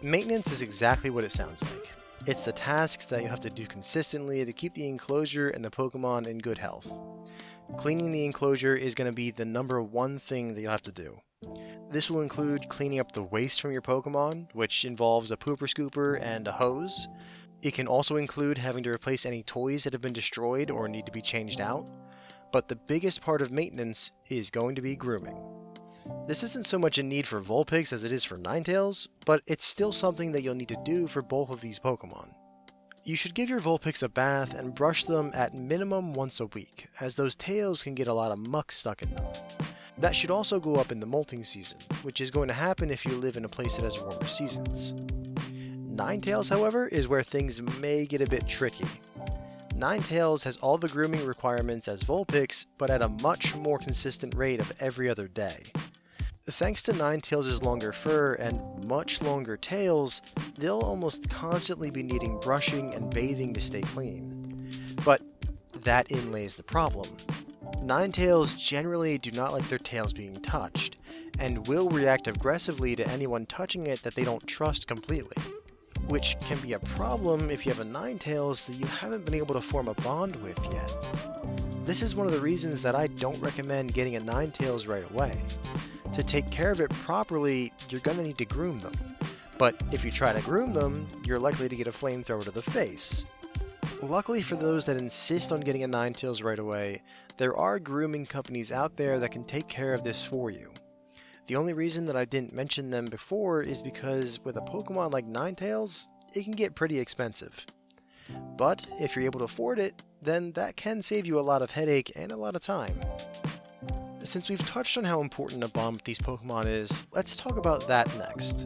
Maintenance is exactly what it sounds like. It's the tasks that you have to do consistently to keep the enclosure and the Pokemon in good health. Cleaning the enclosure is going to be the number one thing that you'll have to do. This will include cleaning up the waste from your Pokemon, which involves a pooper scooper and a hose. It can also include having to replace any toys that have been destroyed or need to be changed out. But the biggest part of maintenance is going to be grooming. This isn't so much a need for Vulpix as it is for Ninetales, but it's still something that you'll need to do for both of these Pokemon. You should give your Vulpix a bath and brush them at minimum once a week, as those tails can get a lot of muck stuck in them. That should also go up in the molting season, which is going to happen if you live in a place that has warmer seasons. Ninetales, however, is where things may get a bit tricky. Ninetales has all the grooming requirements as Vulpix, but at a much more consistent rate of every other day. Thanks to Ninetales' longer fur and much longer tails, they'll almost constantly be needing brushing and bathing to stay clean. But that inlays the problem. Ninetales generally do not like their tails being touched, and will react aggressively to anyone touching it that they don't trust completely. Which can be a problem if you have a Ninetales that you haven't been able to form a bond with yet. This is one of the reasons that I don't recommend getting a Ninetales right away. To take care of it properly, you're going to need to groom them. But if you try to groom them, you're likely to get a flamethrower to the face. Luckily for those that insist on getting a Ninetales right away, there are grooming companies out there that can take care of this for you. The only reason that I didn't mention them before is because with a Pokemon like Ninetales, it can get pretty expensive. But if you're able to afford it, then that can save you a lot of headache and a lot of time. Since we've touched on how important a bond with these Pokemon is, let's talk about that next.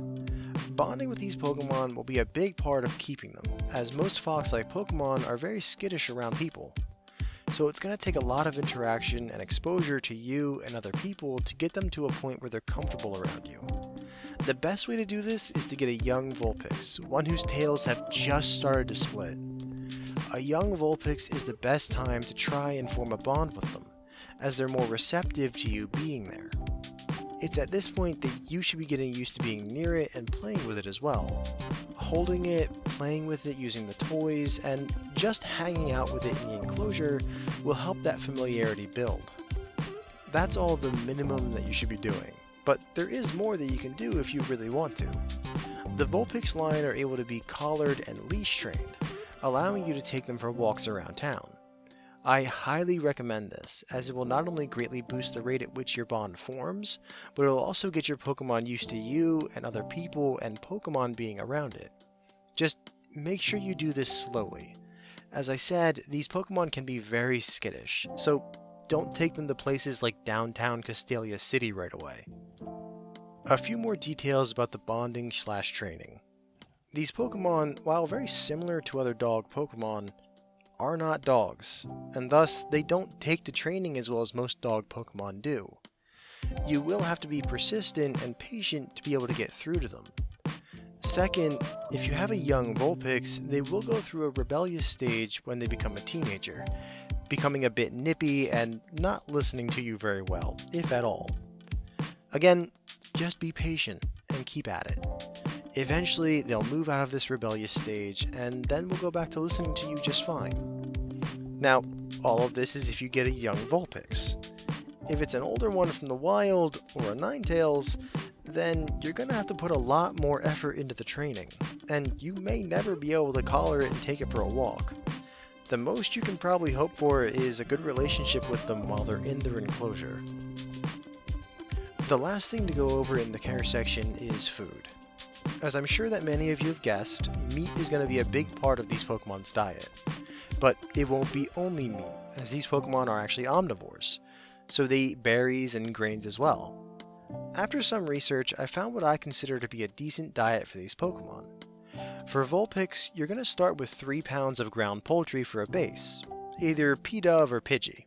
Bonding with these Pokemon will be a big part of keeping them, as most fox-like Pokemon are very skittish around people. So it's going to take a lot of interaction and exposure to you and other people to get them to a point where they're comfortable around you. The best way to do this is to get a young Vulpix, one whose tails have just started to split. A young Vulpix is the best time to try and form a bond with them, as they're more receptive to you being there. It's at this point that you should be getting used to being near it and playing with it as well. Holding it, playing with it using the toys, and just hanging out with it in the enclosure will help that familiarity build. That's all the minimum that you should be doing, but there is more that you can do if you really want to. The Vulpix line are able to be collared and leash trained, allowing you to take them for walks around town. I highly recommend this, as it will not only greatly boost the rate at which your bond forms, but it will also get your Pokemon used to you and other people and Pokemon being around it. Just make sure you do this slowly. As I said, these Pokemon can be very skittish, so don't take them to places like downtown Castelia City right away. A few more details about the bonding/training. These Pokemon, while very similar to other dog Pokemon, are not dogs, and thus they don't take to training as well as most dog Pokemon do. You will have to be persistent and patient to be able to get through to them. Second, if you have a young Vulpix, they will go through a rebellious stage when they become a teenager, becoming a bit nippy and not listening to you very well, if at all. Again, just be patient and keep at it. Eventually, they'll move out of this rebellious stage, and then we'll go back to listening to you just fine. Now, all of this is if you get a young Vulpix. If it's an older one from the wild, or a Ninetales, then you're going to have to put a lot more effort into the training, and you may never be able to collar it and take it for a walk. The most you can probably hope for is a good relationship with them while they're in their enclosure. The last thing to go over in the care section is food. As I'm sure that many of you have guessed, meat is going to be a big part of these Pokemon's diet. But it won't be only meat, as these Pokemon are actually omnivores, so they eat berries and grains as well. After some research, I found what I consider to be a decent diet for these Pokemon. For Vulpix, you're going to start with 3 pounds of ground poultry for a base, either P-Dove or Pidgey.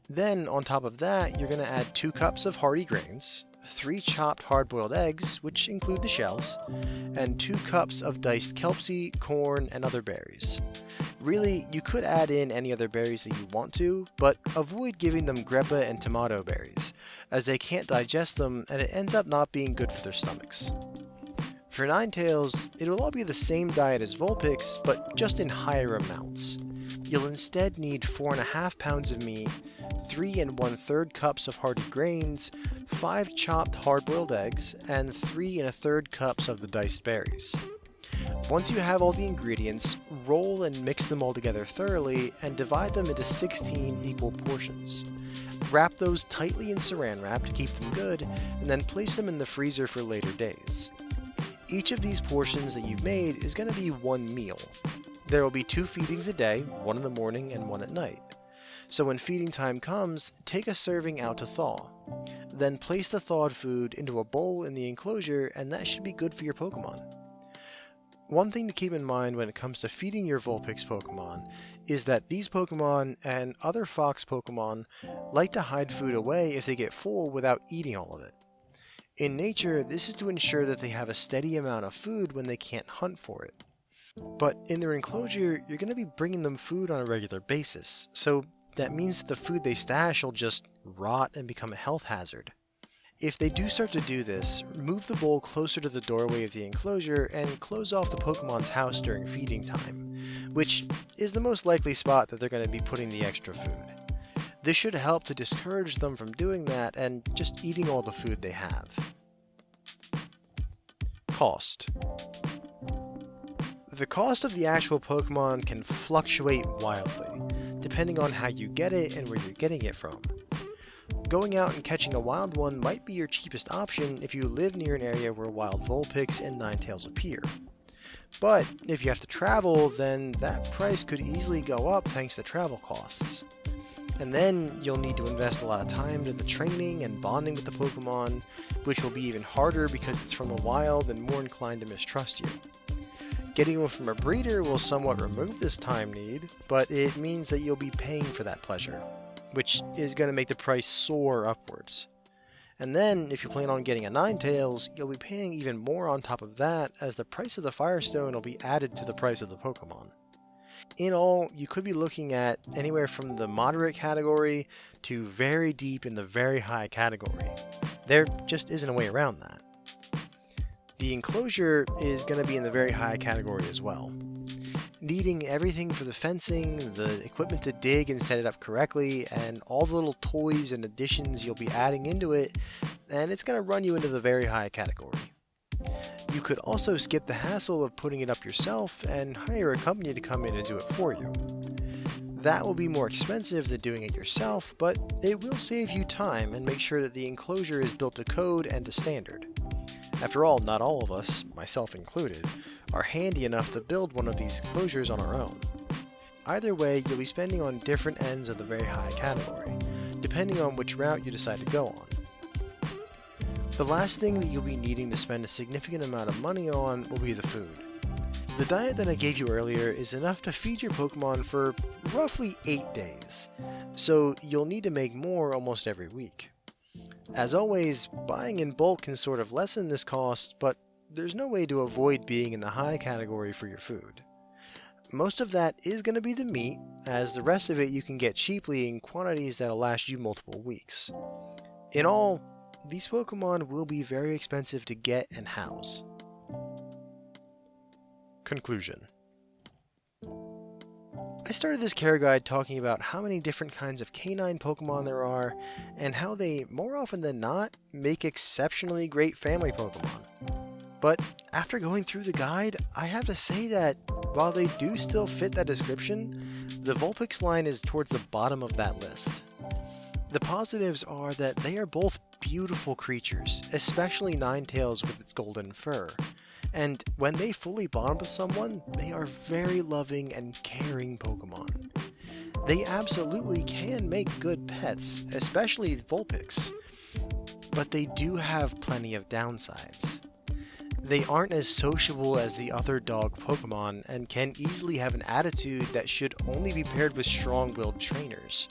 Then, on top of that, you're going to add 2 cups of hearty grains, 3 chopped hard-boiled eggs, which include the shells, and 2 cups of diced kelpsie, corn, and other berries. Really, you could add in any other berries that you want to, but avoid giving them grappa and tomato berries, as they can't digest them and it ends up not being good for their stomachs. For Ninetales, it will all be the same diet as Vulpix, but just in higher amounts. You'll instead need 4.5 pounds of meat, 3 1/3 cups of hearty grains, 5 chopped hard-boiled eggs, and 3 1/3 cups of the diced berries. Once you have all the ingredients, roll and mix them all together thoroughly and divide them into 16 equal portions. Wrap those tightly in saran wrap to keep them good, and then place them in the freezer for later days. Each of these portions that you've made is going to be one meal. There will be 2 feedings a day, one in the morning and one at night. So when feeding time comes, take a serving out to thaw. Then place the thawed food into a bowl in the enclosure, and that should be good for your Pokemon. One thing to keep in mind when it comes to feeding your Vulpix Pokemon is that these Pokemon and other fox Pokemon like to hide food away if they get full without eating all of it. In nature, this is to ensure that they have a steady amount of food when they can't hunt for it. But in their enclosure, you're going to be bringing them food on a regular basis, so that means that the food they stash will just rot and become a health hazard. If they do start to do this, move the bowl closer to the doorway of the enclosure and close off the Pokemon's house during feeding time, which is the most likely spot that they're going to be putting the extra food. This should help to discourage them from doing that and just eating all the food they have. Cost. The cost of the actual Pokemon can fluctuate wildly, depending on how you get it and where you're getting it from. Going out and catching a wild one might be your cheapest option if you live near an area where wild Vulpix and Ninetales appear. But if you have to travel, then that price could easily go up thanks to travel costs. And then you'll need to invest a lot of time into the training and bonding with the Pokemon, which will be even harder because it's from the wild and more inclined to mistrust you. Getting one from a breeder will somewhat remove this time need, but it means that you'll be paying for that pleasure, which is going to make the price soar upwards. And then, if you plan on getting a Ninetales, you'll be paying even more on top of that, as the price of the Firestone will be added to the price of the Pokemon. In all, you could be looking at anywhere from the moderate category to very deep in the very high category. There just isn't a way around that. The Enclosure is going to be in the very high category as well. Needing everything for the fencing, the equipment to dig and set it up correctly, and all the little toys and additions you'll be adding into it, and it's going to run you into the very high category. You could also skip the hassle of putting it up yourself and hire a company to come in and do it for you. That will be more expensive than doing it yourself, but it will save you time and make sure that the Enclosure is built to code and to standard. After all, not all of us, myself included, are handy enough to build one of these enclosures on our own. Either way, you'll be spending on different ends of the very high category, depending on which route you decide to go on. The last thing that you'll be needing to spend a significant amount of money on will be the food. The diet that I gave you earlier is enough to feed your Pokemon for roughly 8 days, so you'll need to make more almost every week. As always, buying in bulk can sort of lessen this cost, but there's no way to avoid being in the high category for your food. Most of that is going to be the meat, as the rest of it you can get cheaply in quantities that'll last you multiple weeks. In all, these Pokemon will be very expensive to get and house. Conclusion. I started this care guide talking about how many different kinds of canine Pokemon there are, and how they, more often than not, make exceptionally great family Pokemon. But after going through the guide, I have to say that while they do still fit that description, the Vulpix line is towards the bottom of that list. The positives are that they are both beautiful creatures, especially Ninetales with its golden fur. And when they fully bond with someone, they are very loving and caring Pokemon. They absolutely can make good pets, especially Vulpix. But they do have plenty of downsides. They aren't as sociable as the other dog Pokemon and can easily have an attitude that should only be paired with strong-willed trainers.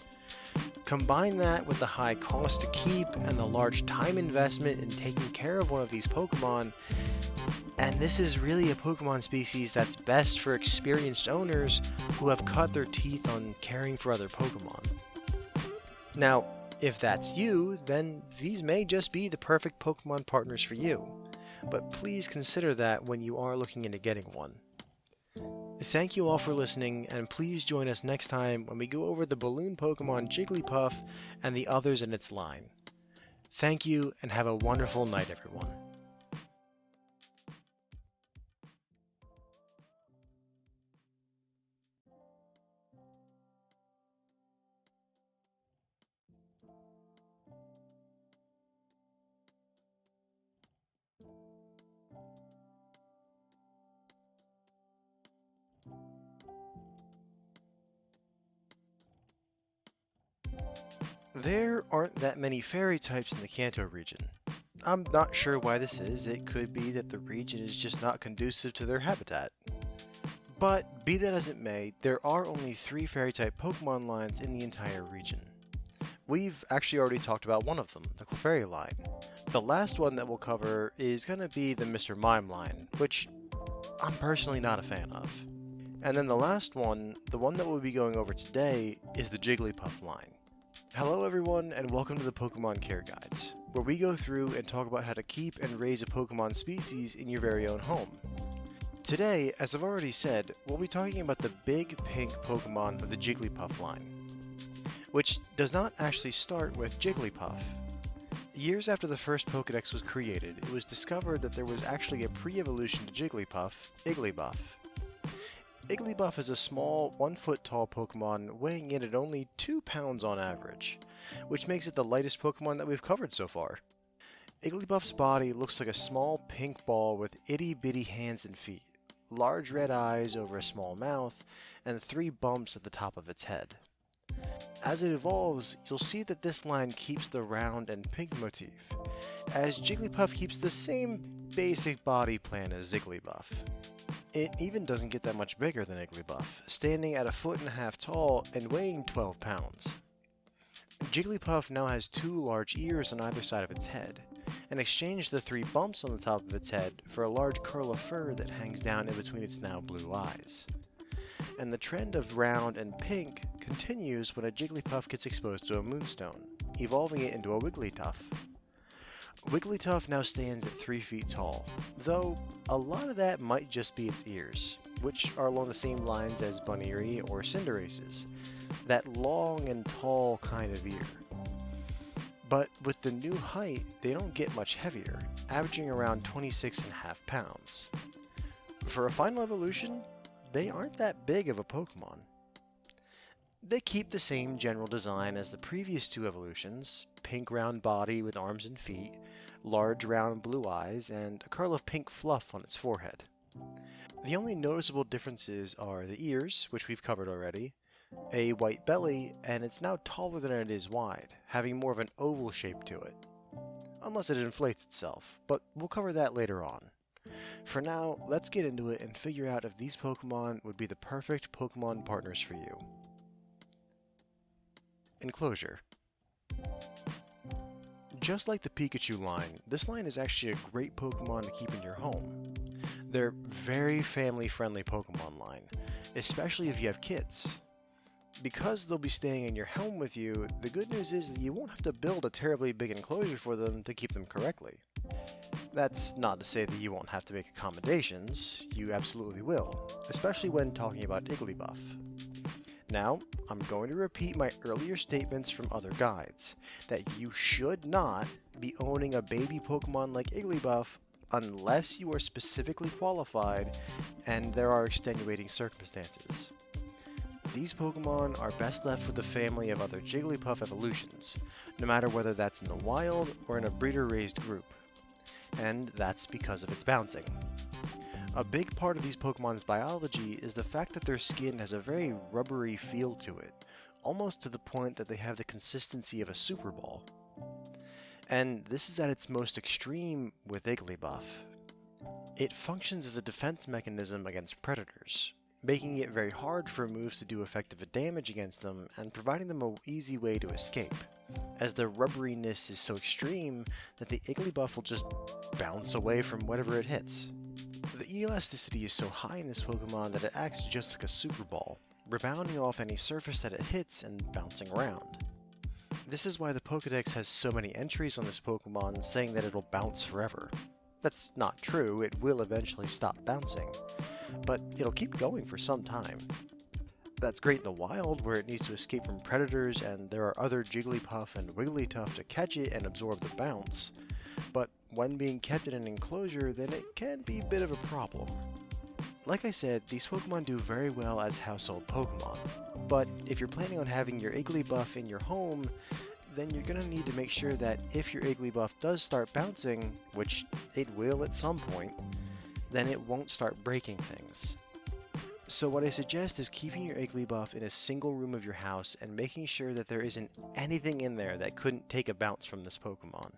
Combine that with the high cost to keep and the large time investment in taking care of one of these Pokemon, and this is really a Pokemon species that's best for experienced owners who have cut their teeth on caring for other Pokemon. Now, if that's you, then these may just be the perfect Pokemon partners for you, but please consider that when you are looking into getting one. Thank you all for listening, and please join us next time when we go over the balloon Pokemon Jigglypuff and the others in its line. Thank you, and have a wonderful night, everyone. There aren't that many fairy types in the Kanto region. I'm not sure why this is. It could be that the region is just not conducive to their habitat. But be that as it may, there are only 3 fairy type Pokemon lines in the entire region. We've actually already talked about one of them, the Clefairy line. The last one that we'll cover is going to be the Mr. Mime line, which I'm personally not a fan of. And then the last one, the one that we'll be going over today, is the Jigglypuff line. Hello everyone, and welcome to the Pokemon Care Guides, where we go through and talk about how to keep and raise a Pokemon species in your very own home. Today, as I've already said, we'll be talking about the big pink Pokemon of the Jigglypuff line, which does not actually start with Jigglypuff. Years after the first Pokedex was created, it was discovered that there was actually a pre-evolution to Jigglypuff, Igglybuff. Igglybuff is a small, 1-foot tall Pokemon weighing in at only 2 pounds on average, which makes it the lightest Pokemon that we've covered so far. Igglybuff's body looks like a small pink ball with itty-bitty hands and feet, large red eyes over a small mouth, and 3 bumps at the top of its head. As it evolves, you'll see that this line keeps the round and pink motif, as Jigglypuff keeps the same basic body plan as Igglybuff. It even doesn't get that much bigger than Igglybuff, standing at 1.5 feet tall and weighing 12 pounds. Jigglypuff now has 2 large ears on either side of its head, and exchanged the 3 bumps on the top of its head for a large curl of fur that hangs down in between its now blue eyes. And the trend of round and pink continues when a Jigglypuff gets exposed to a Moonstone, evolving it into a Wigglytuff. Wigglytuff now stands at 3 feet tall, though a lot of that might just be its ears, which are along the same lines as Bunnery or Cinderace's, that long and tall kind of ear. But with the new height, they don't get much heavier, averaging around 26.5 pounds. For a final evolution, they aren't that big of a Pokemon. They keep the same general design as the previous 2 evolutions, pink round body with arms and feet, large round blue eyes, and a curl of pink fluff on its forehead. The only noticeable differences are the ears, which we've covered already, a white belly, and it's now taller than it is wide, having more of an oval shape to it. Unless it inflates itself, but we'll cover that later on. For now, let's get into it and figure out if these Pokemon would be the perfect Pokemon partners for you. Enclosure. Just like the Pikachu line, this line is actually a great Pokemon to keep in your home. They're very family-friendly Pokemon line, especially if you have kids. Because they'll be staying in your home with you, the good news is that you won't have to build a terribly big enclosure for them to keep them correctly. That's not to say that you won't have to make accommodations, you absolutely will, especially when talking about Igglybuff. Now, I'm going to repeat my earlier statements from other guides, that you should not be owning a baby Pokemon like Igglybuff unless you are specifically qualified and there are extenuating circumstances. These Pokemon are best left with the family of other Jigglypuff evolutions, no matter whether that's in the wild or in a breeder-raised group. And that's because of its bouncing. A big part of these Pokemon's biology is the fact that their skin has a very rubbery feel to it, almost to the point that they have the consistency of a Super Ball. And this is at its most extreme with Igglybuff. It functions as a defense mechanism against predators, making it very hard for moves to do effective damage against them and providing them an easy way to escape, as the rubberiness is so extreme that the Igglybuff will just bounce away from whatever it hits. The elasticity is so high in this Pokemon that it acts just like a Super Ball, rebounding off any surface that it hits and bouncing around. This is why the Pokedex has so many entries on this Pokemon saying that it'll bounce forever. That's not true, it will eventually stop bouncing, but it'll keep going for some time. That's great in the wild, where it needs to escape from predators and there are other Jigglypuff and Wigglytuff to catch it and absorb the bounce, but when being kept in an enclosure, then it can be a bit of a problem. Like I said, these Pokemon do very well as household Pokemon, but if you're planning on having your Igglybuff in your home, then you're going to need to make sure that if your Igglybuff does start bouncing, which it will at some point, then it won't start breaking things. So what I suggest is keeping your Igglybuff in a single room of your house and making sure that there isn't anything in there that couldn't take a bounce from this Pokemon.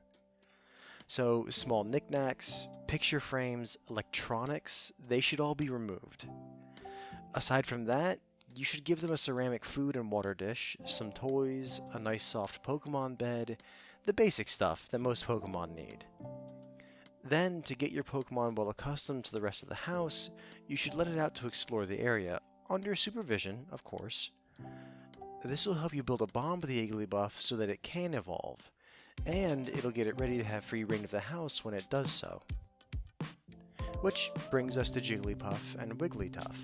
So small knickknacks, picture frames, electronics, they should all be removed. Aside from that, you should give them a ceramic food and water dish, some toys, a nice soft Pokemon bed, the basic stuff that most Pokemon need. Then, to get your Pokemon well accustomed to the rest of the house, you should let it out to explore the area, under supervision, of course. This will help you build a bond with the Igglybuff so that it can evolve, and it'll get it ready to have free reign of the house when it does so. Which brings us to Jigglypuff and Wigglytuff.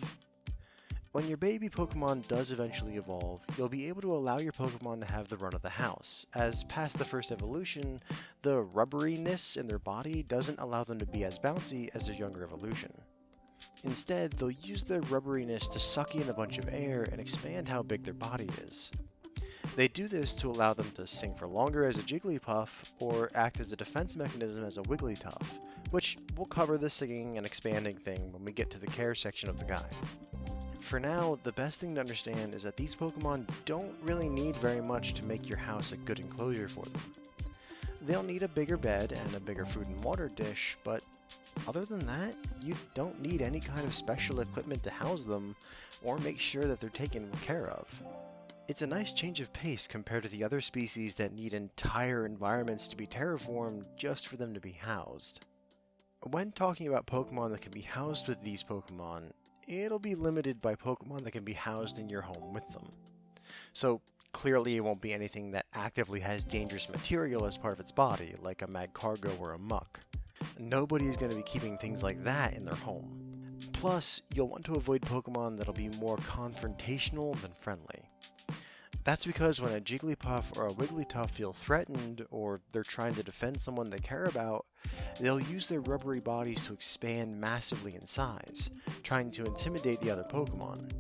When your baby Pokemon does eventually evolve, you'll be able to allow your Pokemon to have the run of the house, as past the first evolution, the rubberiness in their body doesn't allow them to be as bouncy as their younger evolution. Instead, they'll use their rubberiness to suck in a bunch of air and expand how big their body is. They do this to allow them to sing for longer as a Jigglypuff, or act as a defense mechanism as a Wigglytuff, which we'll cover the singing and expanding thing when we get to the care section of the guide. For now, the best thing to understand is that these Pokemon don't really need very much to make your house a good enclosure for them. They'll need a bigger bed and a bigger food and water dish, but other than that, you don't need any kind of special equipment to house them or make sure that they're taken care of. It's a nice change of pace compared to the other species that need entire environments to be terraformed just for them to be housed. When talking about Pokemon that can be housed with these Pokemon, it'll be limited by Pokemon that can be housed in your home with them. So clearly it won't be anything that actively has dangerous material as part of its body, like a Magcargo or a Muck. Nobody's going to be keeping things like that in their home. Plus, you'll want to avoid Pokemon that'll be more confrontational than friendly. That's because when a Jigglypuff or a Wigglytuff feel threatened, or they're trying to defend someone they care about, they'll use their rubbery bodies to expand massively in size, trying to intimidate the other Pokemon.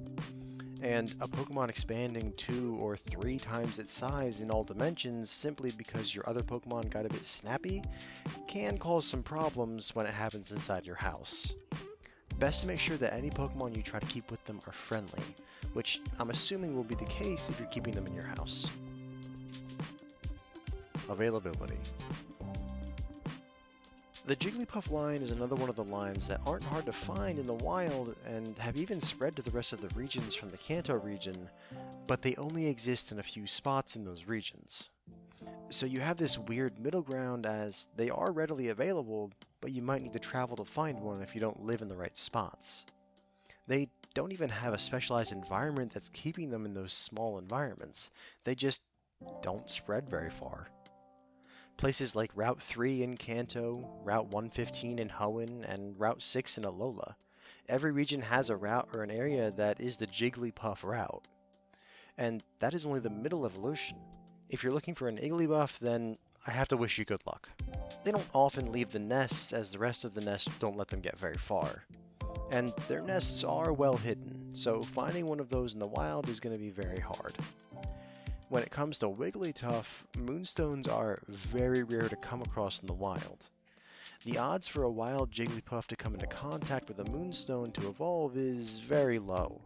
And a Pokemon expanding 2 or 3 times its size in all dimensions simply because your other Pokemon got a bit snappy can cause some problems when it happens inside your house. Best to make sure that any Pokemon you try to keep with them are friendly, which I'm assuming will be the case if you're keeping them in your house. Availability. The Jigglypuff line is another one of the lines that aren't hard to find in the wild and have even spread to the rest of the regions from the Kanto region, but they only exist in a few spots in those regions. So you have this weird middle ground as they are readily available, but you might need to travel to find one if you don't live in the right spots. They don't even have a specialized environment that's keeping them in those small environments. They just don't spread very far. Places like Route 3 in Kanto, Route 115 in Hoenn, and Route 6 in Alola. Every region has a route or an area that is the Jigglypuff route. And that is only the middle evolution. If you're looking for an Igglybuff, then I have to wish you good luck. They don't often leave the nests, as the rest of the nests don't let them get very far. And their nests are well hidden, so finding one of those in the wild is going to be very hard. When it comes to Wigglytuff, moonstones are very rare to come across in the wild. The odds for a wild Jigglypuff to come into contact with a moonstone to evolve is very low.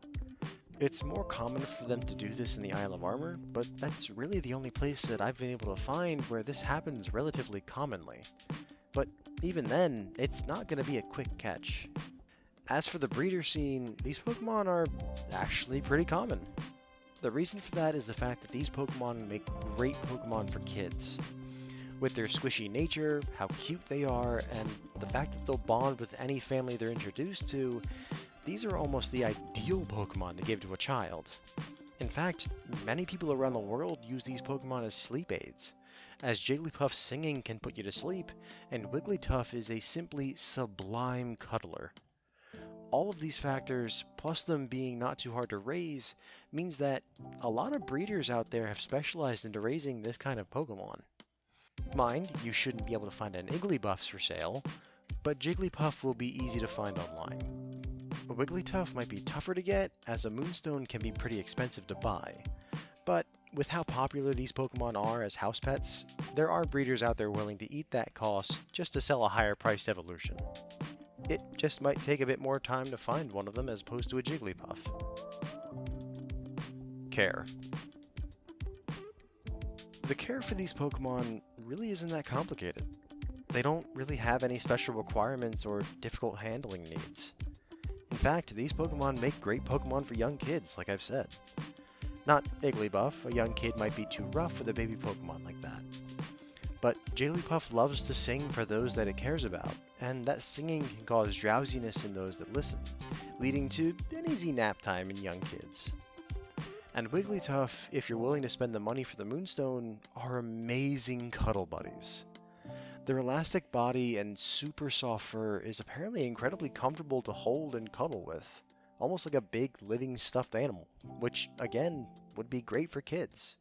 It's more common for them to do this in the Isle of Armor, but that's really the only place that I've been able to find where this happens relatively commonly. But even then, it's not going to be a quick catch. As for the breeder scene, these Pokemon are actually pretty common. The reason for that is the fact that these Pokemon make great Pokemon for kids. With their squishy nature, how cute they are, and the fact that they'll bond with any family they're introduced to, these are almost the ideal Pokemon to give to a child. In fact, many people around the world use these Pokemon as sleep aids, as Jigglypuff's singing can put you to sleep, and Wigglytuff is a simply sublime cuddler. All of these factors, plus them being not too hard to raise, means that a lot of breeders out there have specialized into raising this kind of Pokemon. Mind, you shouldn't be able to find an Igglybuffs for sale, but Jigglypuff will be easy to find online. A Wigglytuff might be tougher to get, as a Moonstone can be pretty expensive to buy, but with how popular these Pokemon are as house pets, there are breeders out there willing to eat that cost just to sell a higher priced evolution. It just might take a bit more time to find one of them as opposed to a Jigglypuff. Care. The care for these Pokemon really isn't that complicated. They don't really have any special requirements or difficult handling needs. In fact, these Pokemon make great Pokemon for young kids, like I've said. Not Igglybuff, a young kid might be too rough with a baby Pokemon like that. But Jigglypuff loves to sing for those that it cares about, and that singing can cause drowsiness in those that listen, leading to an easy nap time in young kids. And Wigglytuff, if you're willing to spend the money for the Moonstone, are amazing cuddle buddies. Their elastic body and super soft fur is apparently incredibly comfortable to hold and cuddle with, almost like a big living stuffed animal, which again would be great for kids.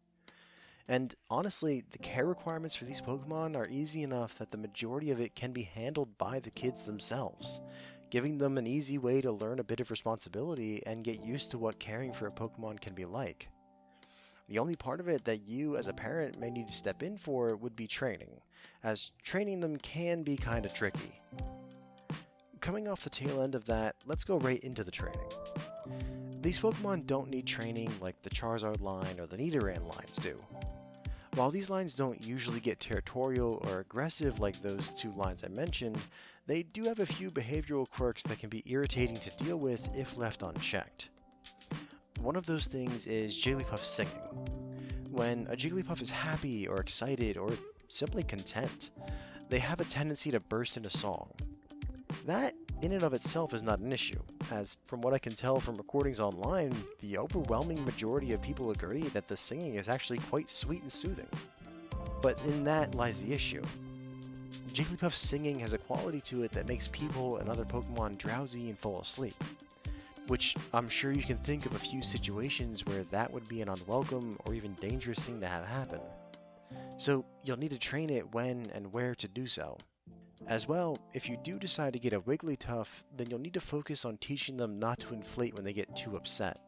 And honestly, the care requirements for these Pokemon are easy enough that the majority of it can be handled by the kids themselves. giving them an easy way to learn a bit of responsibility and get used to what caring for a Pokemon can be like. The only part of it that you as a parent may need to step in for would be training, as training them can be kinda tricky. Coming off the tail end of that, let's go right into the training. These Pokemon don't need training like the Charizard line or the Nidoran lines do. While these lines don't usually get territorial or aggressive like those two lines I mentioned, they do have a few behavioral quirks that can be irritating to deal with if left unchecked. One of those things is Jigglypuff singing. When a Jigglypuff is happy or excited or simply content, they have a tendency to burst into song. That, in and of itself, is not an issue, as from what I can tell from recordings online, the overwhelming majority of people agree that the singing is actually quite sweet and soothing. But in that lies the issue. Jigglypuff's singing has a quality to it that makes people and other Pokemon drowsy and fall asleep, which I'm sure you can think of a few situations where that would be an unwelcome or even dangerous thing to have happen. So you'll need to train it when and where to do so. As well, if you do decide to get a Wigglytuff, then you'll need to focus on teaching them not to inflate when they get too upset.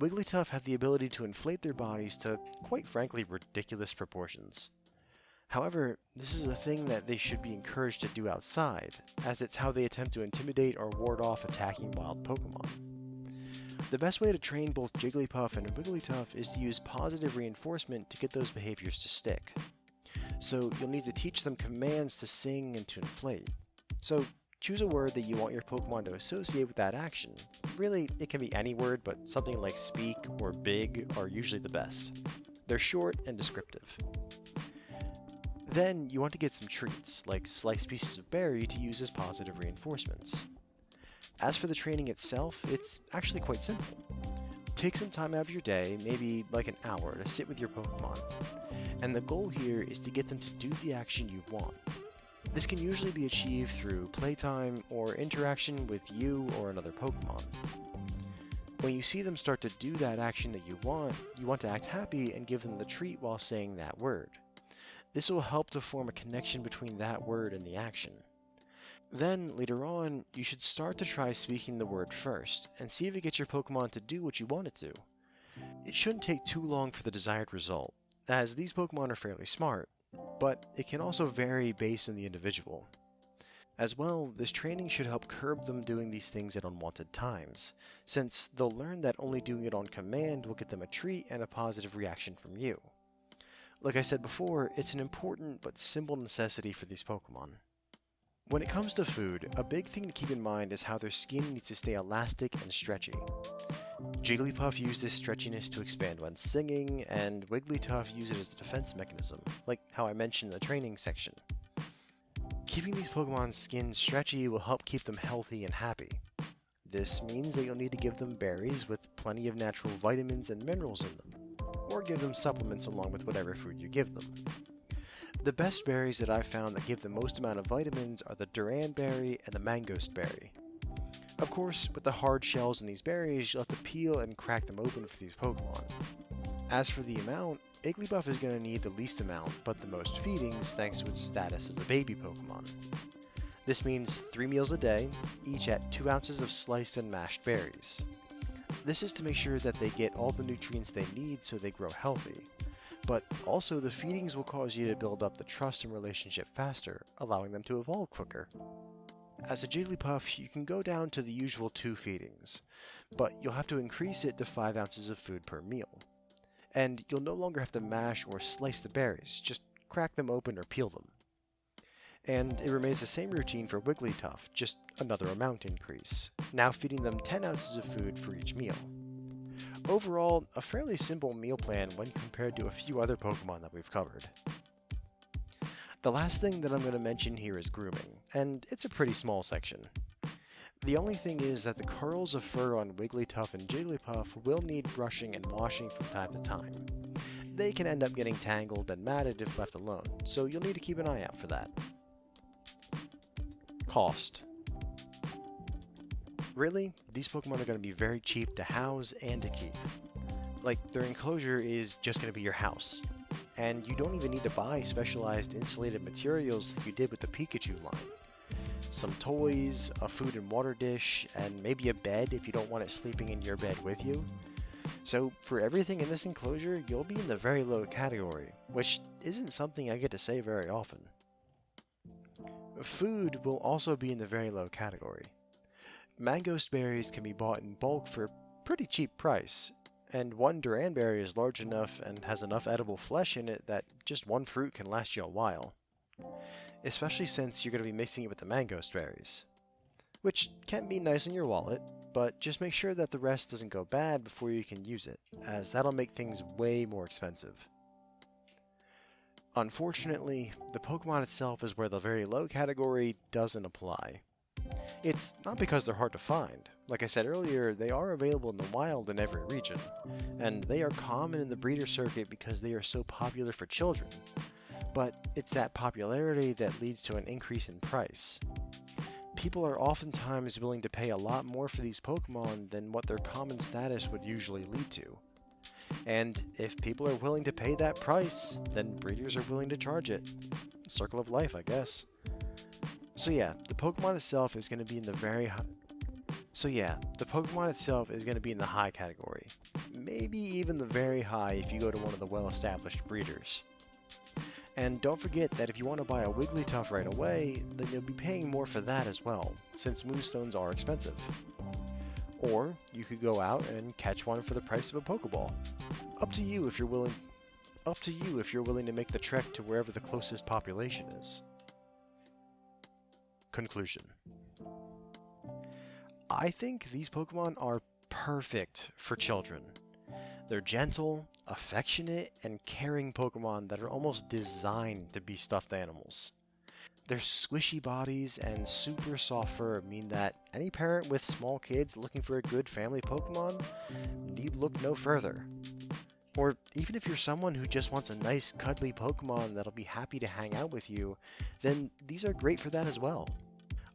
Wigglytuff have the ability to inflate their bodies to, quite frankly, ridiculous proportions. However, this is a thing that they should be encouraged to do outside, as it's how they attempt to intimidate or ward off attacking wild Pokemon. The best way to train both Jigglypuff and Wigglytuff is to use positive reinforcement to get those behaviors to stick. So you'll need to teach them commands to sing and to inflate. So choose a word that you want your Pokemon to associate with that action. Really, it can be any word, but something like speak or big are usually the best. They're short and descriptive. Then you want to get some treats, like sliced pieces of berry to use as positive reinforcements. As for the training itself, it's actually quite simple. Take some time out of your day, maybe like an hour, to sit with your Pokemon. And the goal here is to get them to do the action you want. This can usually be achieved through playtime or interaction with you or another Pokemon. When you see them start to do that action that you want to act happy and give them the treat while saying that word. This will help to form a connection between that word and the action. Then, later on, you should start to try speaking the word first, and see if it gets your Pokemon to do what you want it to. It shouldn't take too long for the desired result, as these Pokemon are fairly smart, but it can also vary based on the individual. As well, this training should help curb them doing these things at unwanted times, since they'll learn that only doing it on command will get them a treat and a positive reaction from you. Like I said before, it's an important but simple necessity for these Pokemon. When it comes to food, a big thing to keep in mind is how their skin needs to stay elastic and stretchy. Jigglypuff uses this stretchiness to expand when singing, and Wigglytuff uses it as a defense mechanism, like how I mentioned in the training section. Keeping these Pokemon's skin stretchy will help keep them healthy and happy. This means that you'll need to give them berries with plenty of natural vitamins and minerals in them, or give them supplements along with whatever food you give them. The best berries that I've found that give the most amount of vitamins are the Duran berry and the Mangosteen berry. Of course, with the hard shells in these berries, you'll have to peel and crack them open for these Pokemon. As for the amount, Igglybuff is going to need the least amount, but the most feedings thanks to its status as a baby Pokemon. This means 3 meals a day, each at 2 ounces of sliced and mashed berries. This is to make sure that they get all the nutrients they need so they grow healthy. But also the feedings will cause you to build up the trust and relationship faster, allowing them to evolve quicker. As a Jigglypuff, you can go down to the usual 2 feedings, but you'll have to increase it to 5 ounces of food per meal. And you'll no longer have to mash or slice the berries, just crack them open or peel them. And it remains the same routine for Wigglytuff, just another amount increase, now feeding them 10 ounces of food for each meal. Overall, a fairly simple meal plan when compared to a few other Pokemon that we've covered. The last thing that I'm going to mention here is grooming, and it's a pretty small section. The only thing is that the curls of fur on Wigglytuff and Jigglypuff will need brushing and washing from time to time. They can end up getting tangled and matted if left alone, so you'll need to keep an eye out for that. Cost. Really, these Pokemon are going to be very cheap to house and to keep. Like, their enclosure is just going to be your house. And you don't even need to buy specialized insulated materials like you did with the Pikachu line. some toys, a food and water dish, and maybe a bed if you don't want it sleeping in your bed with you. So for everything in this enclosure, you'll be in the very low category, which isn't something I get to say very often. Food will also be in the very low category. Mangosteen berries can be bought in bulk for a pretty cheap price, and one duranberry is large enough and has enough edible flesh in it that just one fruit can last you a while. Especially since you're going to be mixing it with the mangosteen berries. Which can be nice in your wallet, but just make sure that the rest doesn't go bad before you can use it, as that'll make things way more expensive. Unfortunately, the Pokemon itself is where the very low category doesn't apply. It's not because they're hard to find. Like I said earlier, they are available in the wild in every region, and they are common in the breeder circuit because they are so popular for children. But it's that popularity that leads to an increase in price. People are oftentimes willing to pay a lot more for these Pokemon than what their common status would usually lead to. And if people are willing to pay that price, then breeders are willing to charge it. Circle of life, I guess. So yeah, the Pokemon itself is going to be in the high category. Maybe even the very high if you go to one of the well-established breeders. And don't forget that if you want to buy a Wigglytuff right away, then you'll be paying more for that as well, since moonstones are expensive. Or you could go out and catch one for the price of a Pokeball. Up to you if you're willing to make the trek to wherever the closest population is. Conclusion. I think these Pokemon are perfect for children. They're gentle, affectionate, and caring Pokemon that are almost designed to be stuffed animals. Their squishy bodies and super soft fur mean that any parent with small kids looking for a good family Pokemon need look no further. Or even if you're someone who just wants a nice cuddly Pokemon that'll be happy to hang out with you, then these are great for that as well.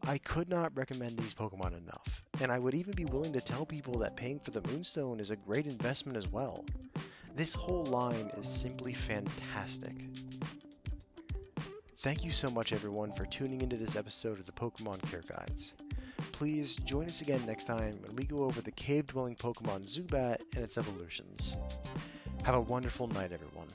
I could not recommend these Pokemon enough, and I would even be willing to tell people that paying for the Moonstone is a great investment as well. This whole line is simply fantastic. Thank you so much everyone for tuning into this episode of the Pokemon Care Guides. Please join us again next time when we go over the cave-dwelling Pokemon Zubat and its evolutions. Have a wonderful night everyone.